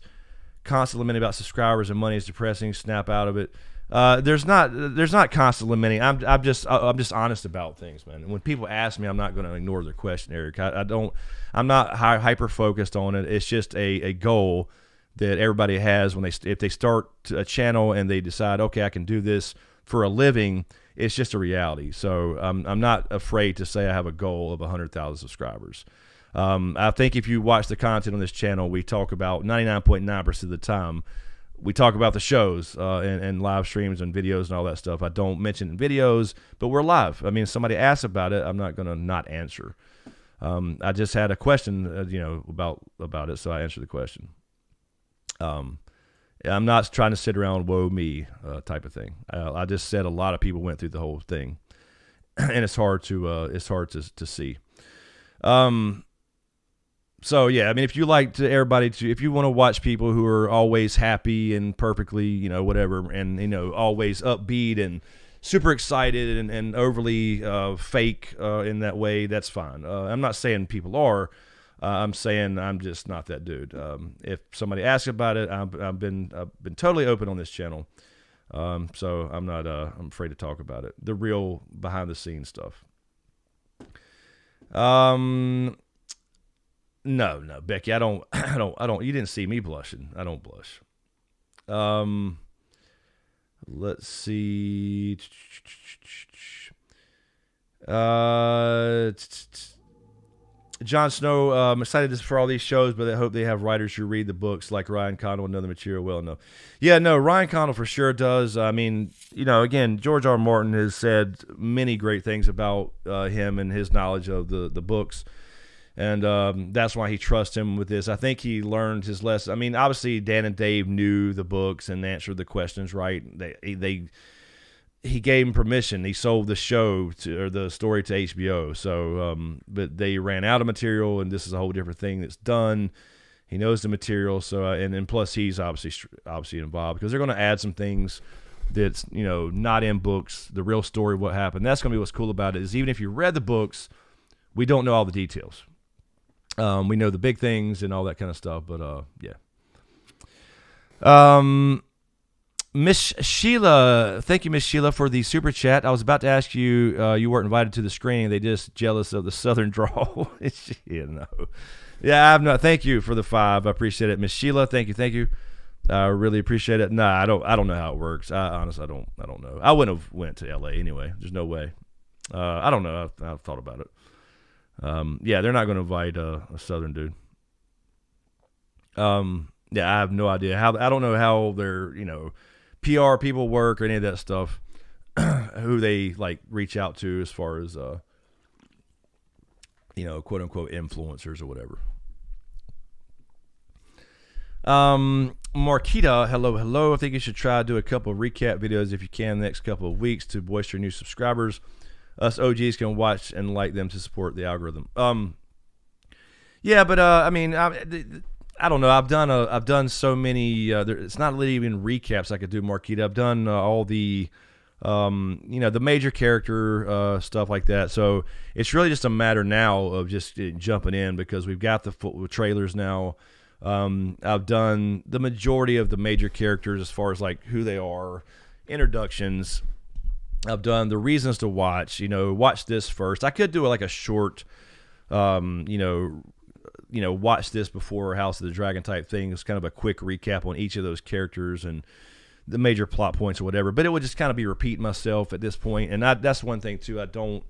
constant lamenting about subscribers and money is depressing. Snap out of it. There's not constant lamenting. I'm just honest about things, man. And when people ask me, I'm not going to ignore their question, Eric. I'm not hyper focused on it. It's just a goal that everybody has if they start a channel and they decide, okay, I can do this for a living. It's just a reality. So I'm not afraid to say I have a goal of 100,000 subscribers. I think if you watch the content on this channel, we talk about 99.9% of the time we talk about the shows and live streams and videos and all that stuff. I don't mention in videos, but we're live. I mean, if somebody asks about it, I'm not going to not answer. I just had a question, about it, so I answered the question. I'm not trying to sit around woe me type of thing. I just said a lot of people went through the whole thing, and it's hard to see. So yeah, I mean, if you like to if you want to watch people who are always happy and perfectly, whatever, and always upbeat and super excited and overly fake in that way, that's fine. I'm not saying people are. I'm saying I'm just not that dude. If somebody asks about it, I've been totally open on this channel, so I'm not I'm afraid to talk about it. The real behind the scenes stuff. No, Becky, I don't. You didn't see me blushing. I don't blush. Let's see. Jon Snow, I'm excited for all these shows, but I hope they have writers who read the books like Ryan Condal and know the material well enough. Yeah, no, Ryan Condal for sure does. I mean, again, George R. R. Martin has said many great things about him and his knowledge of the books. And that's why he trusts him with this. I think he learned his lesson. I mean, obviously, Dan and Dave knew the books and answered the questions right. He gave him permission. He sold the show or the story to HBO. So, but they ran out of material, and this is a whole different thing that's done. He knows the material. So, and plus, he's obviously involved because they're going to add some things that's not in books. The real story, what happened. That's going to be what's cool about it. Is even if you read the books, we don't know all the details. We know the big things and all that kind of stuff, but yeah. Miss Sheila, thank you, Miss Sheila, for the super chat. I was about to ask you, you weren't invited to the screening. They just jealous of the Southern drawl. Yeah, I've not. Thank you for the 5. I appreciate it, Miss Sheila. Thank you. I really appreciate it. Nah, I don't know how it works. Honestly, I don't know. I wouldn't have went to LA anyway. There's no way. I don't know. I've thought about it. Yeah, they're not going to invite a Southern dude. Yeah, I have no idea I don't know how their PR people work or any of that stuff. Who they reach out to as far as quote unquote influencers or whatever. Marquita, hello. I think you should try to do a couple of recap videos if you can the next couple of weeks to voice your new subscribers. Us OGs can watch and like them to support the algorithm. Yeah, but I mean, I don't know. I've done so many. It's not really even recaps I could do, Marquita. I've done all the, the major character stuff like that. So it's really just a matter now of just jumping in because we've got the trailers now. I've done the majority of the major characters as far as who they are, introductions. I've done the reasons to watch. Watch this first. I could do a short, watch this before House of the Dragon type thing. It's kind of a quick recap on each of those characters and the major plot points or whatever. But it would just kind of be repeating myself at this point. And that's one thing too. I don't,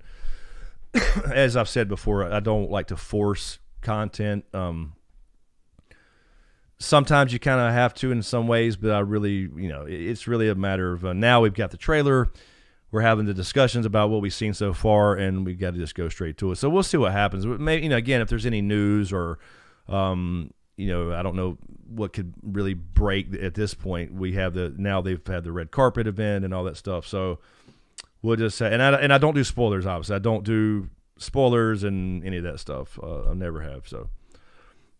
as I've said before, I don't like to force content. Sometimes you kind of have to in some ways, but I really, it's really a matter of now we've got the trailer. We're having the discussions about what we've seen so far, and we've got to just go straight to it. So we'll see what happens. Maybe, again, if there's any news or, I don't know what could really break at this point. Now they've had the red carpet event and all that stuff. So we'll just say, and I don't do spoilers, obviously. I don't do spoilers and any of that stuff. I never have. So,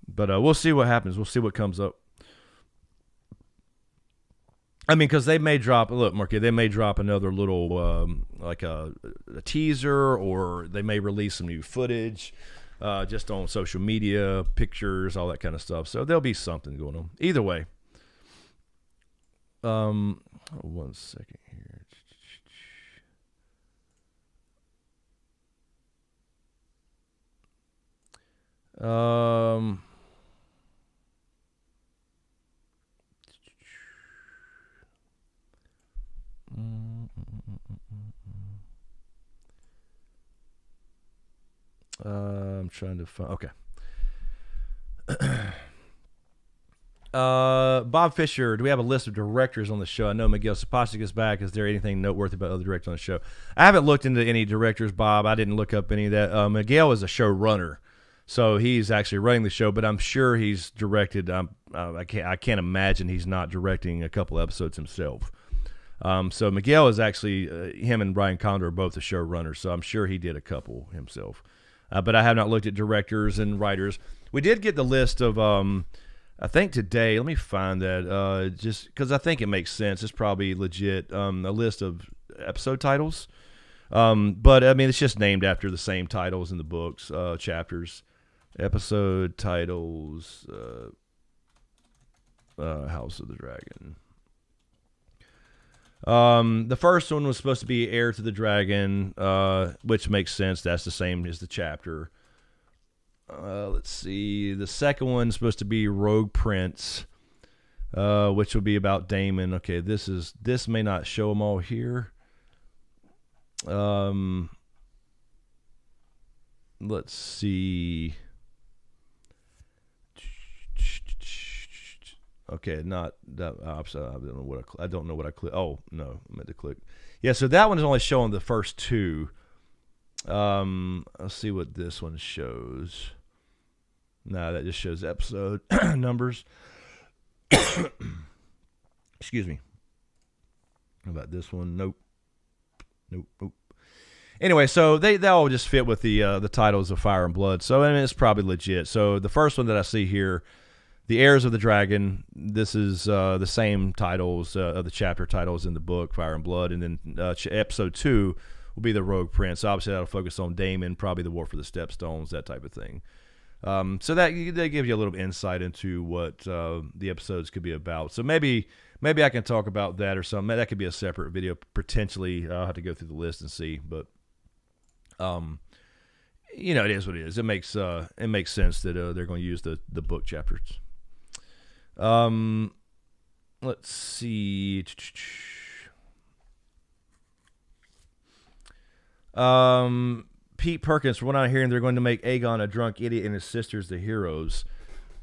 but we'll see what happens. We'll see what comes up. I mean, because they may drop. Look, Marky, they may drop another little a teaser, or they may release some new footage, just on social media, pictures, all that kind of stuff. So there'll be something going on. Either way. 1 second here. I'm trying to find. Okay. Bob Fisher, do we have a list of directors on the show? I know Miguel Sapochnik is back. Is there anything noteworthy about other directors on the show? I haven't looked into any directors, Bob. I didn't look up any of that. Miguel is a showrunner, so he's actually running the show, but I'm sure he's directed. I can't imagine he's not directing a couple episodes himself. So Miguel is actually, him and Brian Condor are both the showrunners, so I'm sure he did a couple himself. But I have not looked at directors and writers. We did get the list of, I think today, let me find that, just because I think it makes sense. It's probably legit, a list of episode titles. But, I mean, it's just named after the same titles in the books, chapters, episode titles, House of the Dragon. The first one was supposed to be Heir to the Dragon, which makes sense. That's the same as the chapter. Let's see. The second one's supposed to be Rogue Prince, which will be about Daemon. Okay, this may not show them all here. Let's see. Okay, not that. I don't know what I click. Oh no, I meant to click. Yeah, so that one is only showing the first two. Let's see what this one shows. No, that just shows episode numbers. Excuse me. How about this one? Nope. Anyway, so they all just fit with the titles of Fire and Blood. So I mean, it's probably legit. So the first one that I see here, The Heirs of the Dragon, this is the same titles of the chapter titles in the book, Fire and Blood. And then episode 2 will be the Rogue Prince. Obviously, that'll focus on Daemon, probably the War for the Stepstones, that type of thing. So that gives you a little insight into what the episodes could be about. So maybe I can talk about that or something. That could be a separate video, potentially. I'll have to go through the list and see. But, it is what it is. It makes sense that they're going to use the book chapters. Let's see. Pete Perkins, from what I'm hearing, they're going to make Aegon a drunk idiot and his sisters the heroes.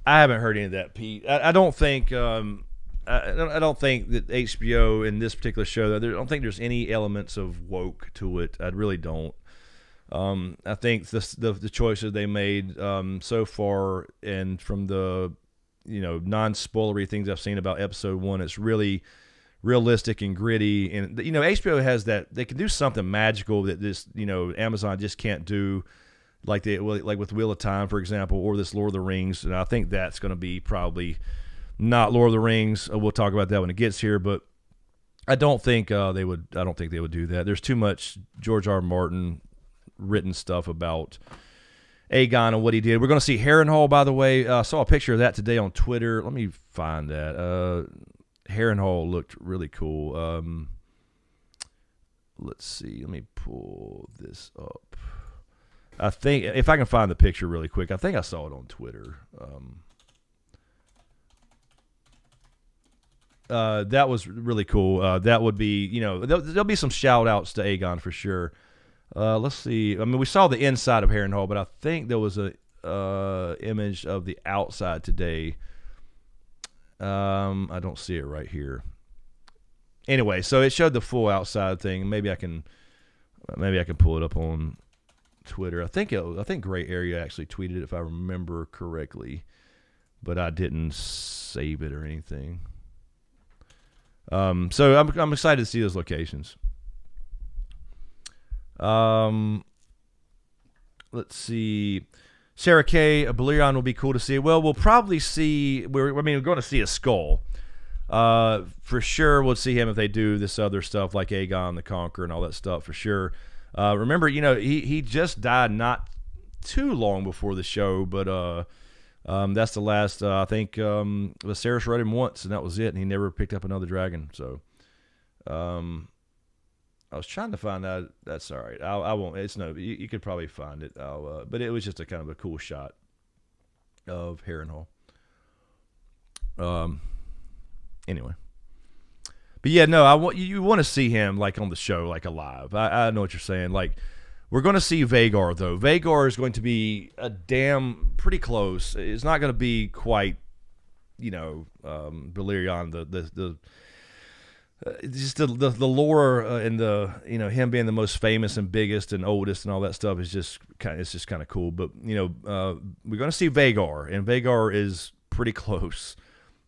I haven't heard any of that, Pete. I don't think I don't think that HBO in this particular show, I don't think there's any elements of woke to it. I really don't. I think the choices they made so far, and from the non-spoilery things I've seen about episode 1, it's really realistic and gritty. And HBO has that, they can do something magical that this Amazon just can't do, like with Wheel of Time, for example, or this Lord of the Rings. And I think that's going to be probably not Lord of the Rings. We'll talk about that when it gets here, but I don't think they would do that. There's too much George R. R. Martin written stuff about Aegon and what he did. We're going to see Harrenhal, by the way. I saw a picture of that today on Twitter. Let me find that. Harrenhal looked really cool. Let's see. Let me pull this up. I think, if I can find the picture really quick, I think I saw it on Twitter. That was really cool. That would be, there'll be some shout-outs to Aegon for sure. Let's see. I mean, we saw the inside of Harrenhal, but I think there was a image of the outside today. I don't see it right here. Anyway, so it showed the full outside thing. Maybe I can pull it up on Twitter. I think Gray Area actually tweeted it, if I remember correctly, but I didn't save it or anything. So I'm excited to see those locations. Let's see. Sarah K. Balerion will be cool to see. Well, we'll probably see. We're going to see a skull. For sure, we'll see him if they do this other stuff like Aegon the Conqueror and all that stuff. For sure. Remember, he just died not too long before the show, but that's the last. I think Viserys rode him once, and that was it. And he never picked up another dragon. So, I was trying to find that. That's all right. I won't. It's no. You could probably find it. But it was just a kind of a cool shot of Harrenhal. Anyway, but yeah, no. You want to see him like on the show, like alive. I know what you're saying. Like, we're going to see Rhaegar though. Rhaegar is going to be pretty close. It's not going to be quite, Valyrian, just the lore and the him being the most famous and biggest and oldest and all that stuff is just kind of cool. But we're going to see Rhaegar, and Rhaegar is pretty close.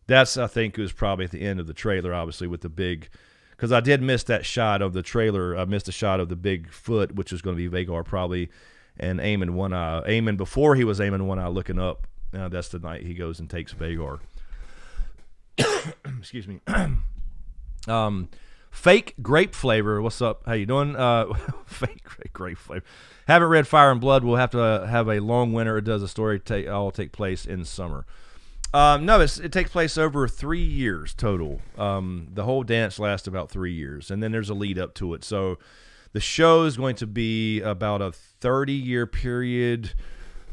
That's, I think, was probably at the end of the trailer, obviously, with the big, because I did miss that shot of the trailer. I missed a shot of the big foot, which was going to be Rhaegar probably, and Aemon One Eye. Aemon, before he was Aemon One Eye looking up, that's the night he goes and takes Rhaegar. Excuse me. Fake grape flavor. What's up? How you doing? Fake grape flavor. Haven't read Fire and Blood. We'll have to have a long winter. It does a story all take place in summer. No, it takes place over 3 years total. The whole dance lasts about 3 years, and then there's a lead up to it. So the show is going to be about a 30-year period.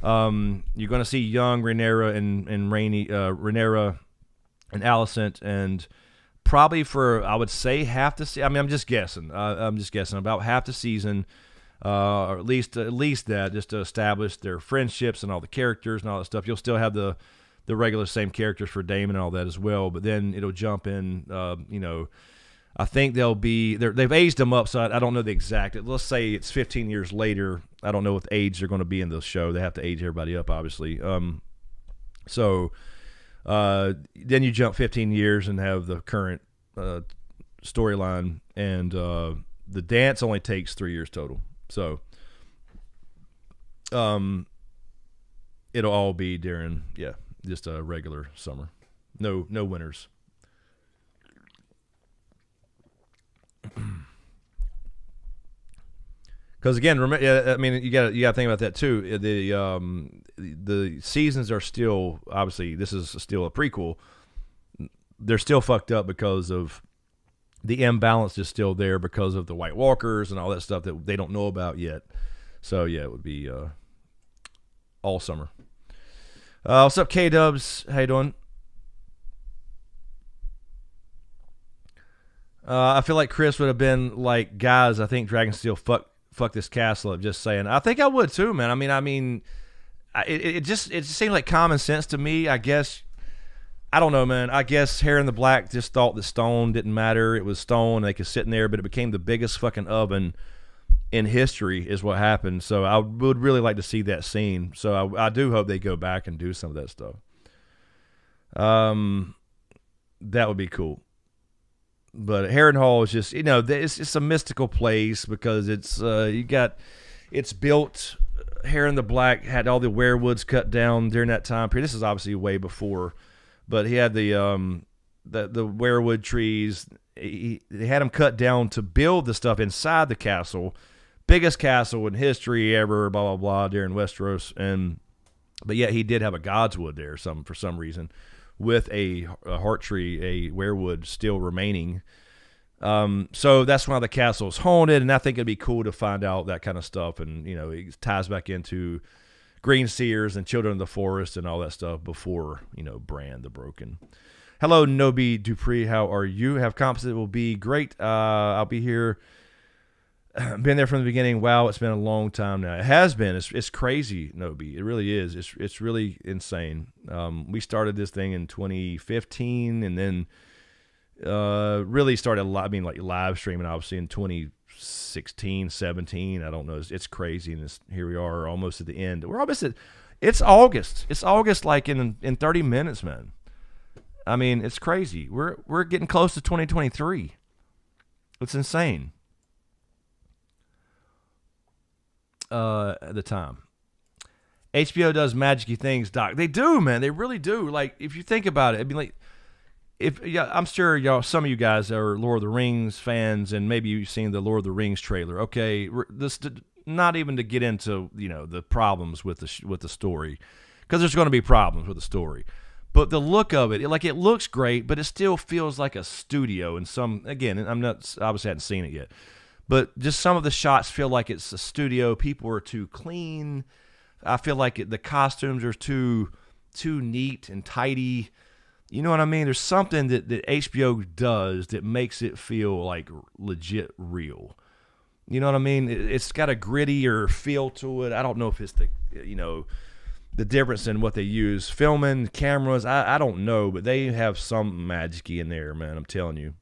You're going to see young Rhaenyra and Rhaenyra and Alicent, and probably for, I would say, half the season. I mean, I'm just guessing. About half the season, or at least that, just to establish their friendships and all the characters and all that stuff. You'll still have the regular same characters for Daemon and all that as well, but then it'll jump in. I think they've aged them up, so I don't know the exact. Let's say it's 15 years later. I don't know what age they're going to be in the show. They have to age everybody up, obviously. Then you jump 15 years and have the current storyline, and the dance only takes 3 years total. So it'll all be during, just a regular summer. No winters. Because again, I mean, you got to think about that too. The seasons are still, obviously, this is still a prequel. They're still fucked up because of the imbalance is still there because of the White Walkers and all that stuff that they don't know about yet. So yeah, it would be all summer. What's up, K-Dubs? How you doing? I feel like Chris would have been like, guys, I think Dragonstone fuck this castle up. Just saying. I think I would too, man. I mean, it just seemed like common sense to me. I guess, I don't know, man. I guess Hair in the Black just thought that stone didn't matter. It was stone. And they could sit in there, but it became the biggest fucking oven in history is what happened. So I would really like to see that scene. So I do hope they go back and do some of that stuff. That would be cool. But Harrenhal is just, it's just a mystical place because it's it's built. Hair in the Black had all the werewoods cut down during that time period. This is obviously way before, but he had the weirwood trees. They had them cut down to build the stuff inside the castle, biggest castle in history ever. Blah blah blah during Westeros, but yet he did have a godswood there for some reason, with a heart tree, a weirwood still remaining. So that's why the castle is haunted, and I think it'd be cool to find out that kind of stuff. And, it ties back into Green Seers and Children of the Forest and all that stuff before, Bran the Broken. Hello, Nobi Dupree. How are you? Have confidence it will be great. I'll be here. Been there from the beginning. Wow, it's been a long time now. It has been. It's crazy, Nobi. It really is. It's really insane. We started this thing in 2015, and then really started live streaming obviously in 2016, 17. I don't know. It's crazy, and here we are almost at the end. We're almost at. It's August. It's August, like in 30 minutes, man. I mean, it's crazy. We're getting close to 2023. It's insane. At the time. HBO does magic-y things, Doc. They do, man. They really do. Like, if you think about it, I mean, like, I'm sure some of you guys are Lord of the Rings fans, and maybe you've seen the Lord of the Rings trailer. Okay, not even to get into the problems with the story, because there's going to be problems with the story. But the look of it looks great, but it still feels like a studio. And I'm not obviously hadn't seen it yet. But just some of the shots feel like it's a studio. People are too clean. I feel like the costumes are too neat and tidy. You know what I mean? There's something that HBO does that makes it feel like legit real. You know what I mean? It's got a grittier feel to it. I don't know if it's the difference in what they use, filming, cameras. I don't know, but they have some magic in there, man. I'm telling you.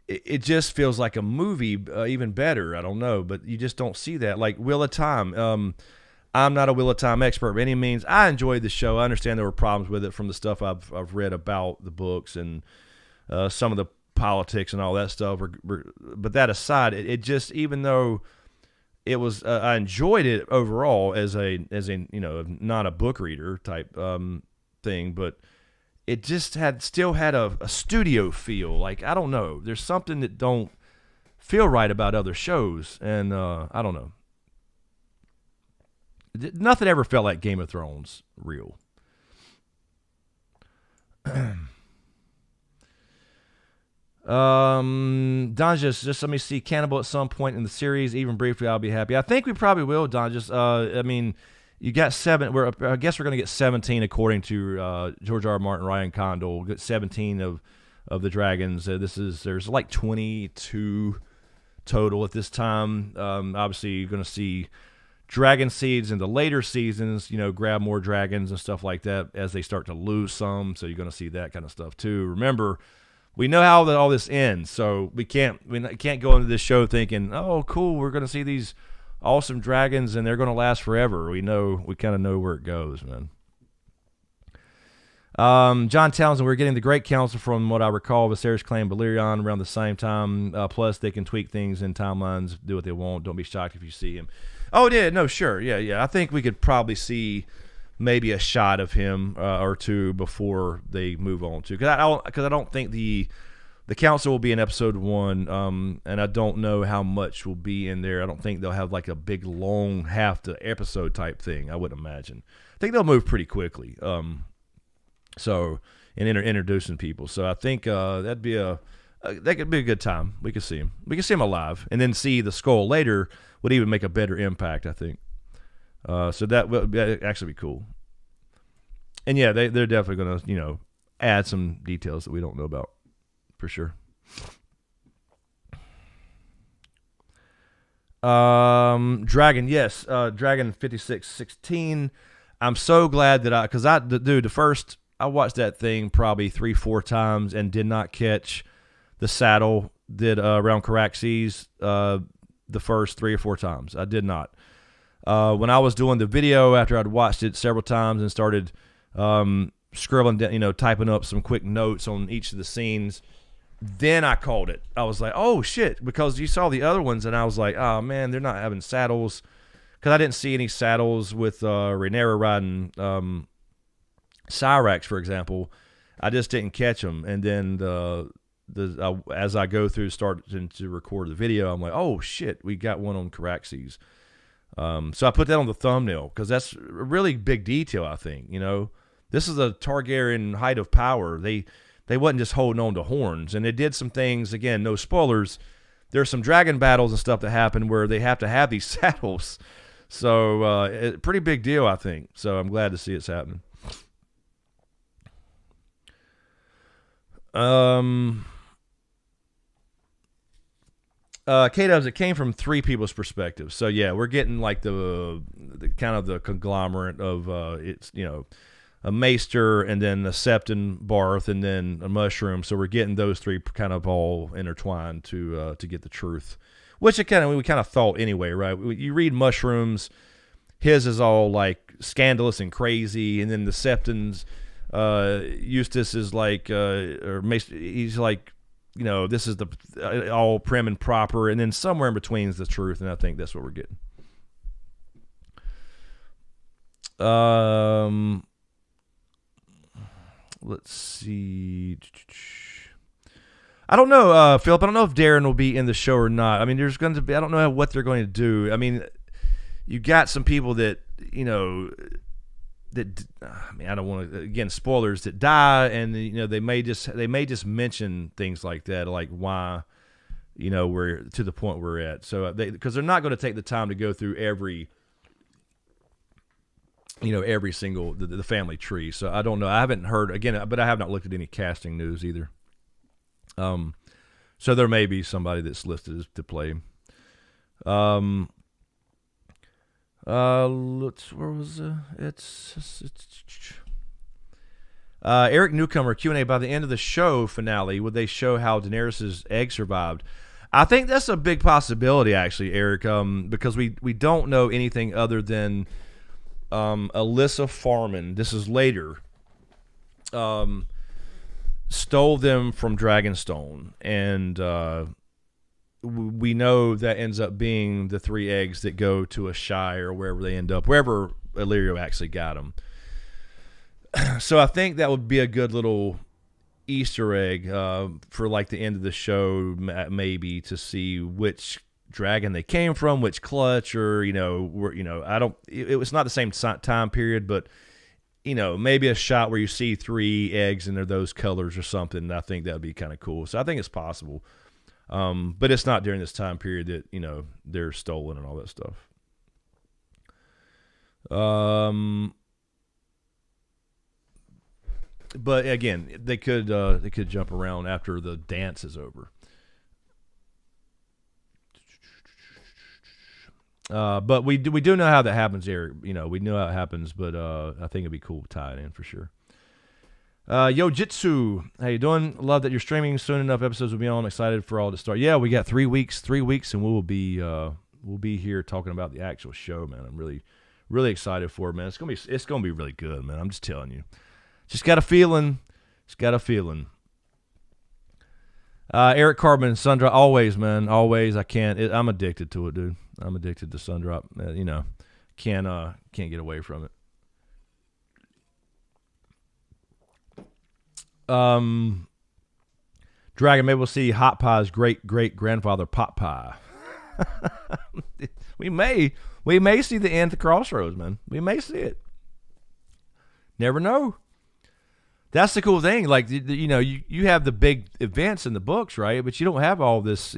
It just feels like a movie, even better. I don't know, but you just don't see that. Like Wheel of Time. I'm not a Wheel of Time expert by any means. I enjoyed the show. I understand there were problems with it from the stuff I've read about the books and some of the politics and all that stuff. But that aside, it just, even though it was, I enjoyed it overall as a not a book reader type thing, but it just still had a studio feel. Like, I don't know, there's something that don't feel right about other shows, and I don't know. Nothing ever felt like Game of Thrones real. Don, just let me see Cannibal at some point in the series, even briefly. I'll be happy. I think we probably will, Don. I mean, you got 7. I guess we're going to get 17 according to George R. Martin, Ryan Condal. We'll get 17 of the dragons. There's like 22 total at this time. Obviously, you're going to see dragon seeds in the later seasons, grab more dragons and stuff like that as they start to lose some. So you're going to see that kind of stuff too. Remember, we know how all this ends, so we can't go into this show thinking, oh, cool, we're going to see these awesome dragons and they're going to last forever. We kind of know where it goes, man. John Townsend, we're getting the Great Council from what I recall. Viserys claimed Balerion around the same time. Plus, they can tweak things in timelines, do what they want. Don't be shocked if you see him. Oh, yeah, no, sure. Yeah. I think we could probably see maybe a shot of him or two before they move on to. Because I don't think the council will be in episode 1, and I don't know how much will be in there. I don't think they'll have like a big, long, half-to-episode type thing, I would imagine. I think they'll move pretty quickly. So, in introducing people. So I think that could be a good time. We could see him. We could see him alive, and then see the skull later would even make a better impact, I think. So that would actually be cool. And yeah, they're definitely going to add some details that we don't know about for sure. Dragon, yes, Dragon 5616. I'm so glad that I watched that thing probably 3-4 times and did not catch the saddle around Caraxes the first 3 or 4 times. I did not. When I was doing the video after I'd watched it several times and started scribbling, typing up some quick notes on each of the scenes, then I called it. I was like, oh shit, because you saw the other ones and I was like, oh man, they're not having saddles, because I didn't see any saddles with Rhaenyra riding Cyrax, for example. I just didn't catch them, and then as I go through starting to record the video, I'm like, oh shit, we got one on Caraxes. So I put that on the thumbnail because that's a really big detail, I think. This is a Targaryen height of power. They wasn't just holding on to horns, and they did some things. Again, no spoilers. There's some dragon battles and stuff that happen where they have to have these saddles. So pretty big deal, I think. So I'm glad to see it's happening. K-Dubs, it came from 3 people's perspectives. So yeah, we're getting like the kind of the conglomerate of it's a maester and then a septon barth and then a mushroom. So we're getting those 3 kind of all intertwined to get the truth, which we kind of thought anyway, right? You read mushrooms, his is all like scandalous and crazy, and then the septons, Eustace is like or maester, he's like, this is the all prim and proper, and then somewhere in between is the truth, and I think that's what we're getting. Let's see. I don't know, Philip. I don't know if Darren will be in the show or not. I mean, there's going to be. I don't know what they're going to do. I mean, you got some people that that, I mean, I don't want to, again, spoilers, that die, and they may just mention things like that, like why we're to the point we're at. So because they're not going to take the time to go through every single the family tree. So I don't know. I haven't heard again, but I have not looked at any casting news either. So there may be somebody that's listed to play. Where was Eric Newcomer Q&A. By the end of the show finale, would they show how Daenerys' egg survived? I think that's a big possibility, actually, Eric, because we don't know anything other than Alyssa Farman. This is later. Stole them from Dragonstone, and we know that ends up being the 3 eggs that go to a Shire or wherever they end up, wherever Illyrio actually got them. So I think that would be a good little Easter egg for like the end of the show, maybe, to see which dragon they came from, which clutch, or it was not the same time period, but maybe a shot where you see 3 eggs and they're those colors or something. I think that would be kind of cool. So I think it's possible. But it's not during this time period that, they're stolen and all that stuff. But again, they could jump around after the dance is over. But we do know how that happens, Eric. We know how it happens, but I think it'd be cool to tie it in for sure. Yo Jitsu, how you doing? Love that you're streaming soon enough. Episodes will be on. Excited for all to start. Yeah, we got 3 weeks, and we'll be here talking about the actual show, man. I'm really, really excited for it, man. It's gonna be really good, man. I'm just telling you. Just got a feeling. Eric Carbon, Sundrop, always, man, always. I can't. I'm addicted to it, dude. I'm addicted to Sundrop. Can't get away from it. Dragon, maybe we'll see Hot Pie's great grandfather Pot Pie. we may see the end of the crossroads, man. We may see it. Never know. That's the cool thing. Like, you have the big events in the books, right? But you don't have all this,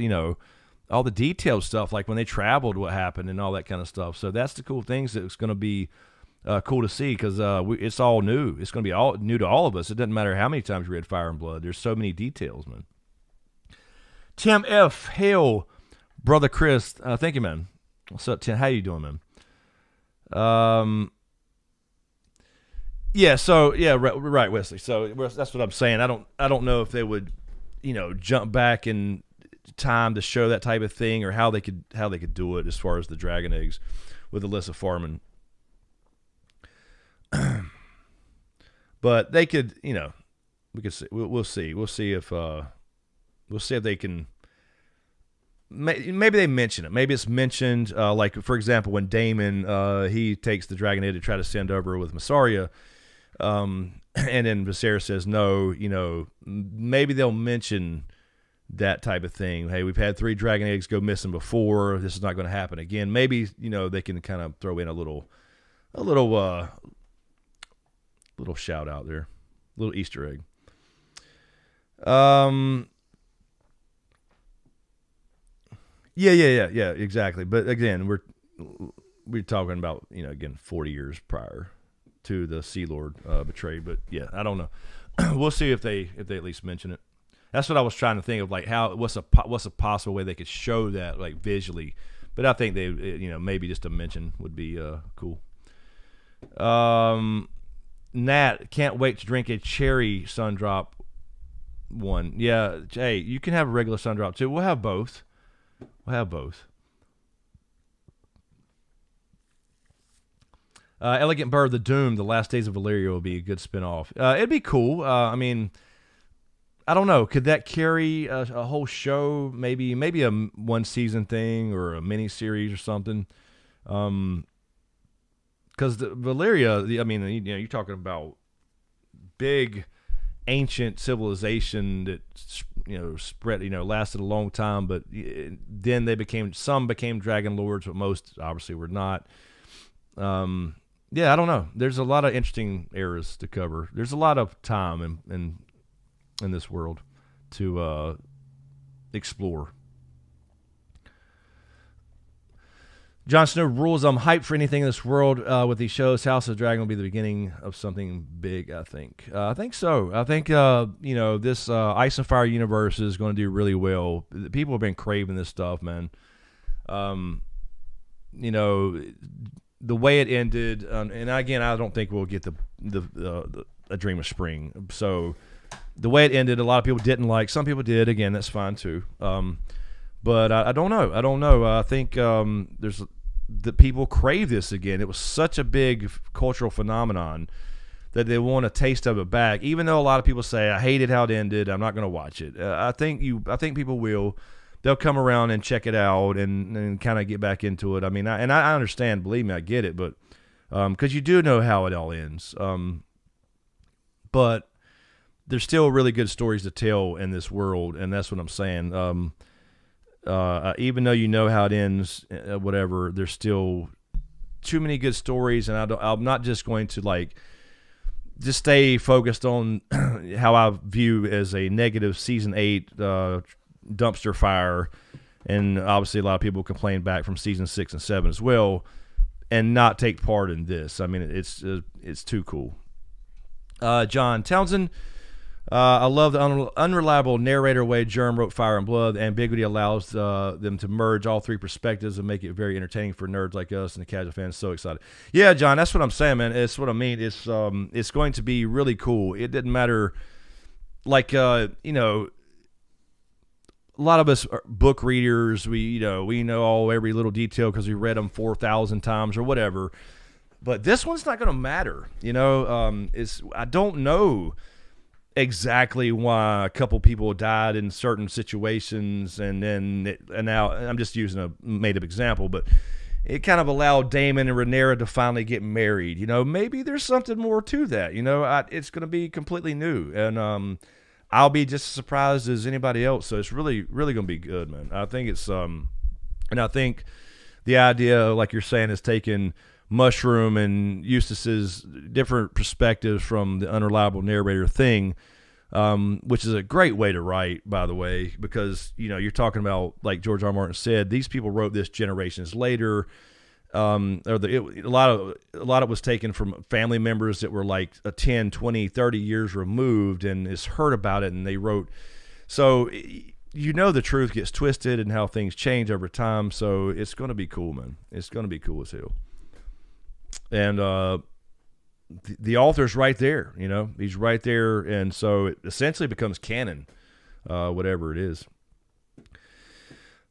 all the detailed stuff, like when they traveled, what happened, and all that kind of stuff. So that's the cool things that it's going to be cool to see, because it's all new. It's going to be all new to all of us. It doesn't matter how many times you read Fire and Blood. There's so many details, man. Tim F. Hale, Brother Chris. Thank you, man. What's up, Tim? How you doing, man? Yeah, so right, Wesley. So that's what I'm saying. I don't know if they would, jump back in time to show that type of thing, or how they could do it as far as the dragon eggs with Alyssa Farman. But they could, we could see. We'll see. We'll see if they can. Maybe they mention it. Maybe it's mentioned, like, for example, when Daemon he takes the dragon egg to try to send over with Mysaria. And then Viserys says no. Maybe they'll mention that type of thing. Hey, we've had 3 dragon eggs go missing before. This is not going to happen again. Maybe they can kind of throw in a little shout out there, a little Easter egg. Yeah, exactly. But again, we're talking about 40 years prior to the Sea Lord betrayed. But yeah, I don't know. We'll see if they at least mention it. That's what I was trying to think of, like what's a possible way they could show that, like, visually. But I think they maybe just a mention would be cool. Nat, can't wait to drink a cherry Sundrop one. Yeah, hey, you can have a regular Sundrop too. We'll have both. Elegant Bird, The Doom, The Last Days of Valyria will be a good spinoff. It'd be cool. I mean, I don't know. Could that carry a whole show? Maybe a 1-season thing or a mini series or something. Because Valyria, you're talking about big, ancient civilization that spread, lasted a long time. But then some became dragon lords, but most obviously were not. Yeah, I don't know. There's a lot of interesting eras to cover. There's a lot of time in this world to explore. Jon Snow rules. I'm hyped for anything in this world with these shows. House of the Dragon will be the beginning of something big, I think. I think so. I think, this Ice and Fire universe is going to do really well. People have been craving this stuff, man. the way it ended, and again, I don't think we'll get the A Dream of Spring. So the way it ended, a lot of people didn't like. Some people did. Again, that's fine too. But I don't know. I think there's the people crave this again. It was such a big cultural phenomenon that they want a taste of it back. Even though a lot of people say, I hated how it ended, I'm not going to watch it. I think people will. They'll come around and check it out and kind of get back into it. I mean, I understand. Believe me, I get it. But because you do know how it all ends. But there's still really good stories to tell in this world, and that's what I'm saying. Even though you know how it ends, whatever, there's still too many good stories, and I'm not just going to just stay focused on how I view as a negative season 8 dumpster fire, and obviously a lot of people complain back from season 6 and 7 as well, and not take part in this. I mean, it's too cool. John Townsend. I love the unreliable narrator way Germ wrote Fire and Blood. The ambiguity allows them to merge all three perspectives and make it very entertaining for nerds like us and the casual fans. So excited. Yeah, John, that's what I'm saying, man. It's what I mean. It's going to be really cool. It didn't matter, a lot of us are book readers. We know every little detail because we read them 4,000 times or whatever. But this one's not going to matter. I don't know exactly why a couple people died in certain situations, and now I'm just using a made-up example, but it kind of allowed Daemon and Rhaenyra to finally get married. Maybe there's something more to that. It's going to be completely new, and I'll be just as surprised as anybody else. So it's really, really going to be good, man. I think it's and I think the idea, like you're saying, is taking Mushroom and Eustace's different perspectives from the unreliable narrator thing, which is a great way to write, by the way, because you're talking about, like George R. R. Martin said, these people wrote this generations later. A lot of it was taken from family members that were 10, 20, 30 years removed, and has heard about it, and they wrote. So the truth gets twisted and how things change over time. So it's going to be cool, man. It's going to be cool as hell. And the author's right there, he's right there, and so it essentially becomes canon, whatever it is.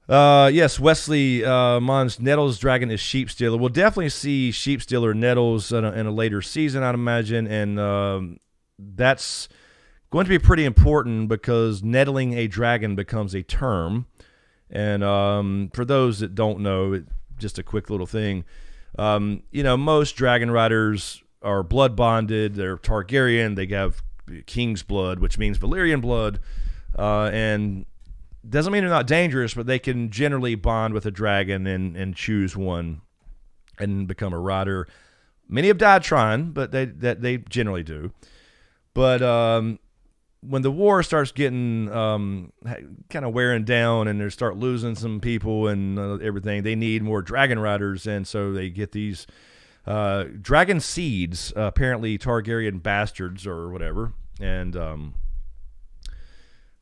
Yes, Wesley Mons, Nettles' dragon is Sheepstealer. We'll definitely see Sheepstealer Nettles in a later season, I'd imagine, and that's going to be pretty important because nettling a dragon becomes a term. And for those that don't know, just a quick little thing. Most dragon riders are blood bonded. They're Targaryen. They have king's blood, which means Valyrian blood, and doesn't mean they're not dangerous, but they can generally bond with a dragon and choose one and become a rider. Many have died trying, but they generally do. But when the war starts getting kind of wearing down and they start losing some people and everything, they need more dragon riders, and so they get these dragon seeds, apparently Targaryen bastards or whatever, and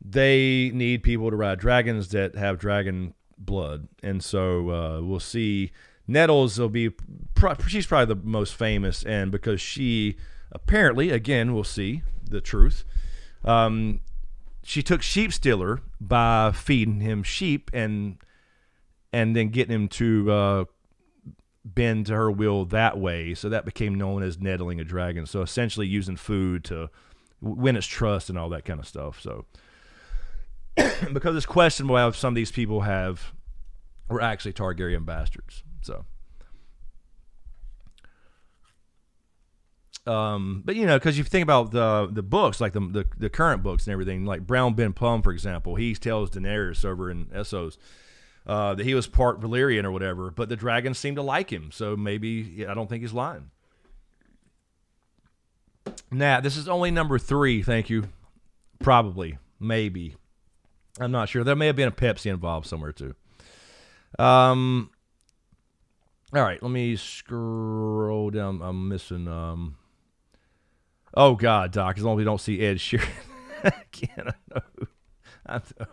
they need people to ride dragons that have dragon blood. And so we'll see Nettles will be she's probably the most famous, and because she apparently, again, we'll see the truth, she took Sheepstealer by feeding him sheep and then getting him to bend to her will that way. So that became known as nettling a dragon. So essentially using food to win its trust and all that kind of stuff. So because it's questionable how some of these people were actually Targaryen bastards. So but because you think about the books, like the current books and everything, like Brown Ben Plum, for example, he tells Daenerys over in Essos that he was part Valyrian or whatever, but the dragons seem to like him, so maybe I don't think he's lying. Nah, this is only number 3, thank you. Probably, maybe, I'm not sure. There may have been a Pepsi involved somewhere too. All right, let me scroll down. I'm missing. Oh God, Doc! As long as we don't see Ed Sheeran again, I know.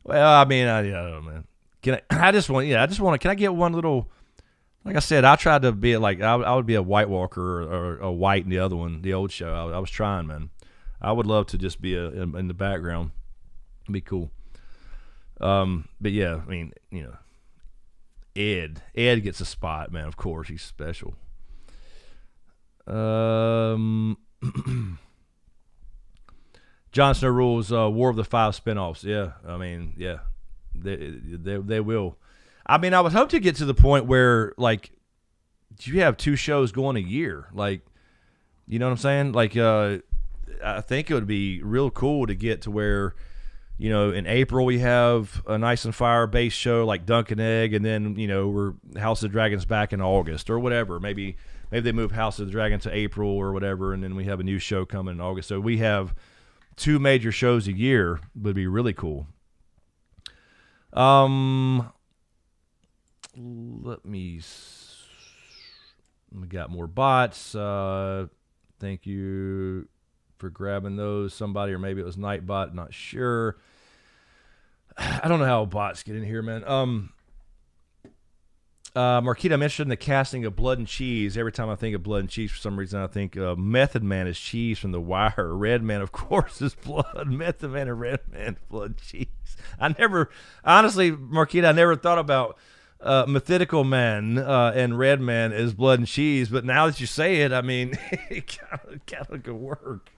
Well, I mean, I don't know, man. I just want. Can I get one little? Like I said, I tried to be like I would be a White Walker or a White in the other one, the old show. I was trying, man. I would love to just be in the background. It'd be cool. But yeah, I mean, you know, Ed gets a spot, man. Of course, he's special. Jon Snow rules War of the Five spinoffs. Yeah, I mean, yeah, they will. I mean, I would hope to get to the point where, like, you have 2 shows going a year. Like, you know what I'm saying? Like, I think it would be real cool to get to where, you know, in April we have a Ice and Fire based show like Dunk and Egg, and then, you know, we're House of the Dragons back in August or whatever. Maybe they move House of the Dragon to April or whatever, and then we have a new show coming in August. So we have 2 major shows a year. Would be really cool. We got more bots. Thank you for grabbing those. Somebody, or maybe it was Nightbot, not sure. I don't know how bots get in here, man. Marquita mentioned the casting of Blood and Cheese. Every time I think of Blood and Cheese, for some reason, I think Method Man is cheese from The Wire. Red Man, of course, is blood. Method Man and Red Man, blood cheese. Honestly, Marquita, I never thought about Mythical Man and Red Man as blood and cheese, but now that you say it, I mean, it kind of could work.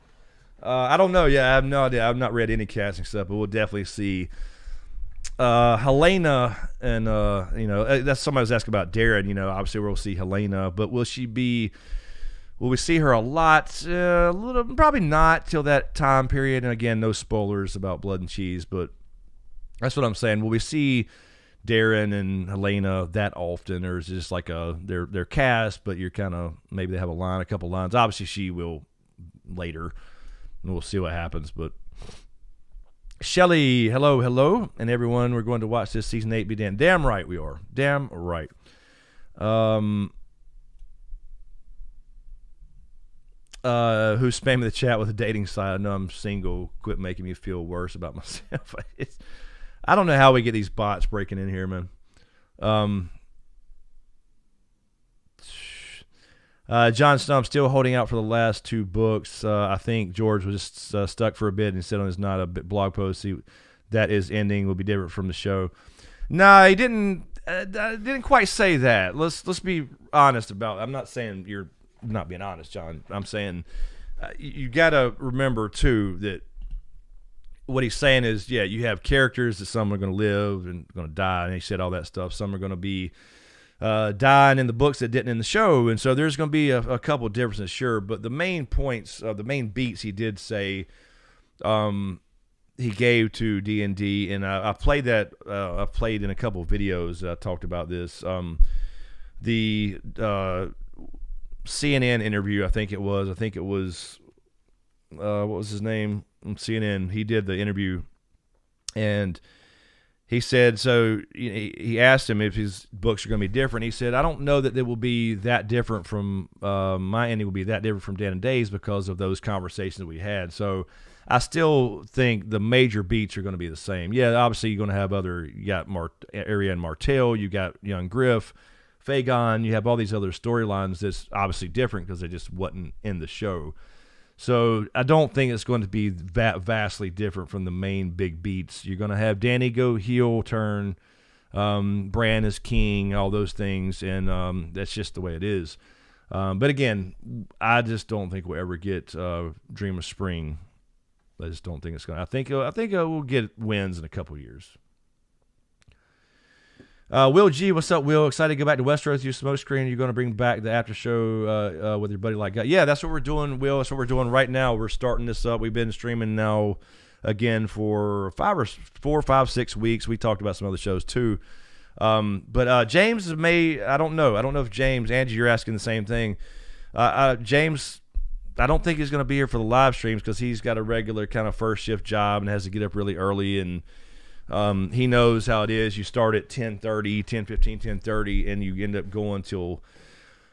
I don't know. Yeah, I have no idea. I've not read any casting stuff, but we'll definitely see Helena, and you know, that's somebody was asking about Darren. You know, obviously we'll see Helena, but will we see her a lot? A little, probably not till that time period. And again, no spoilers about Blood and Cheese, but that's what I'm saying. Will we see Darren and Helena that often, or is it just like they're cast, but you're kind of, maybe they have a couple lines. Obviously, she will later, and we'll see what happens. But Shelly, hello, and everyone, we're going to watch this season 8 be damn. Damn right we are. Damn right. Who's spamming the chat with a dating site? I know I'm single. Quit making me feel worse about myself. I don't know how we get these bots breaking in here, man. Jon Snow still holding out for the last 2 books. I think George was just stuck for a bit and said on his not a blog post that his ending will be different from the show. No, he didn't quite say that. Let's be honest about it. I'm not saying you're not being honest, John. I'm saying you got to remember too that what he's saying is, yeah, you have characters that some are going to live and going to die, and he said all that stuff. Some are going to be dying in the books that didn't in the show, and so there's going to be a couple of differences, sure. But the main points, the main beats, he did say he gave to D&D, and I played that. I played in a couple of videos. I talked about this. The CNN interview, I think it was. What was his name? CNN. He did the interview, and he said, so he asked him if his books are going to be different. He said, I don't know that they will be that different from my ending will be that different from Dan and Dave's because of those conversations that we had. So I still think the major beats are going to be the same. Yeah, obviously you're going to have you got Arya and Martell, you got young Griff, Aegon, you have all these other storylines that's obviously different because they just wasn't in the show. So I don't think it's going to be that vastly different from the main big beats. You're going to have Dany go heel turn, Bran is king, all those things, and that's just the way it is. But again, I just don't think we'll ever get Dream of Spring. I just don't think it's going to. I think we'll get wins in a couple years. Will G, what's up, Will? Excited to go back to Westeros with your SmokeScreen. You're going to bring back the after show with your buddy like that. Yeah, that's what we're doing, Will. That's what we're doing right now. We're starting this up. We've been streaming now again for 4, 5, 6 weeks. We talked about some other shows too. But James I don't know. I don't know if James, Angie, you're asking the same thing. James, I don't think he's going to be here for the live streams because he's got a regular kind of first shift job and has to get up really early, and he knows how it is. You start at 10:30, 10:15, 10:30, and you end up going till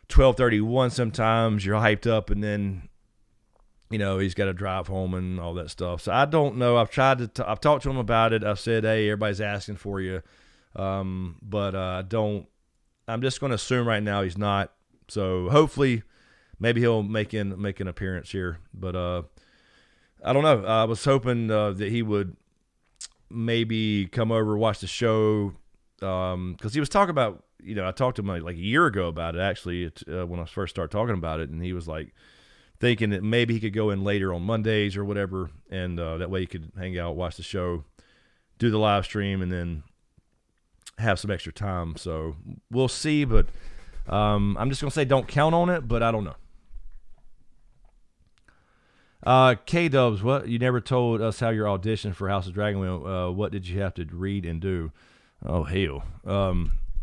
12:31 sometimes. You're hyped up, and then, you know, he's got to drive home and all that stuff. So I don't know. I've tried to I've talked to him about it. I've said, hey, everybody's asking for you. But I don't I'm just going to assume right now he's not. So hopefully, maybe he'll make an appearance here. But I don't know. I was hoping that he would maybe come over, watch the show, because he was talking about, I talked to him like a year ago about it, actually, when I first started talking about it, and he was like thinking that maybe he could go in later on Mondays or whatever, and that way he could hang out, watch the show, do the live stream, and then have some extra time. So we'll see, but I'm just going to say don't count on it, but I don't know. K-Dubs, what? You never told us how your audition for House of Dragon went. What did you have to read and do? Oh, hell.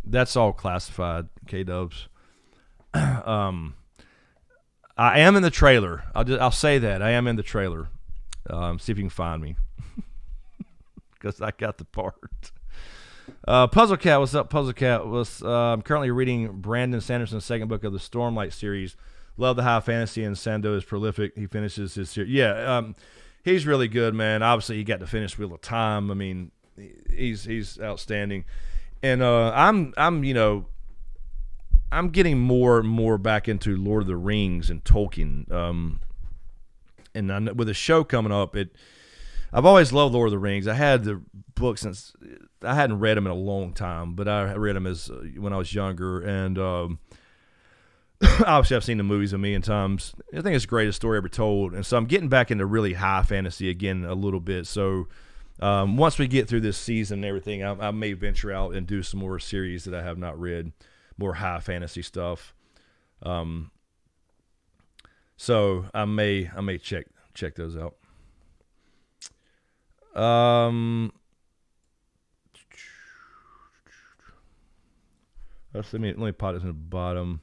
That's all classified, K-Dubs. I am in the trailer. I'll say that. I am in the trailer. See if you can find me. Because I got the part. Puzzle Cat, what's up, Puzzle Cat? I'm currently reading Brandon Sanderson's second book of the Stormlight series. Love the high fantasy, and Sando is prolific. He finishes his series. Yeah, he's really good, man. Obviously, he got to finish Wheel of Time. I mean, he's outstanding. And I'm getting more and more back into Lord of the Rings and Tolkien. And with the show coming up, I've always loved Lord of the Rings. I had the book since I hadn't read them in a long time, but I read them when I was younger, and obviously I've seen the movies a million times. I think it's the greatest story ever told, and so I'm getting back into really high fantasy again a little bit. So once we get through this season and everything, I may venture out and do some more series that I have not read, more high fantasy stuff. So I may check those out. Let me put this in the bottom.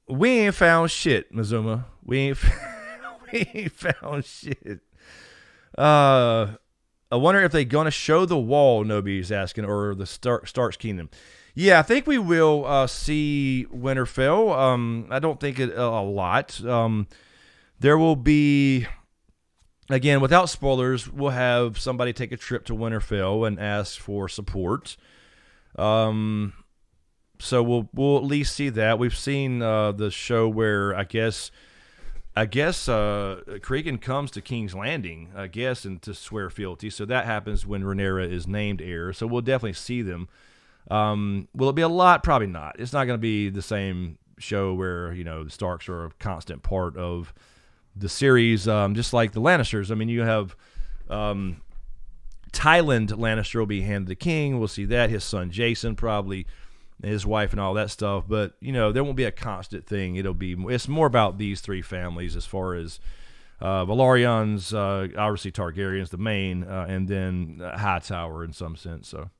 We ain't found shit, Mazuma. We ain't found shit. I wonder if they're gonna show the wall. Nobody's asking, or the Stark's Kingdom. Yeah, I think we will see Winterfell. I don't think a lot. There will be, again, without spoilers, we'll have somebody take a trip to Winterfell and ask for support. So we'll at least see that. We've seen the show where I guess Cregan comes to King's Landing, I guess, and to swear fealty. So that happens when Rhaenyra is named heir. So we'll definitely see them. Will it be a lot? Probably not. It's not going to be the same show where the Starks are a constant part of the series, just like the Lannisters. I mean, you have Tyland Lannister will be handed the king. We'll see that. His son Jason probably. His wife and all that stuff, but there won't be a constant thing. It's more about these three families as far as Velaryons, obviously Targaryens, the main, and then Hightower in some sense. So,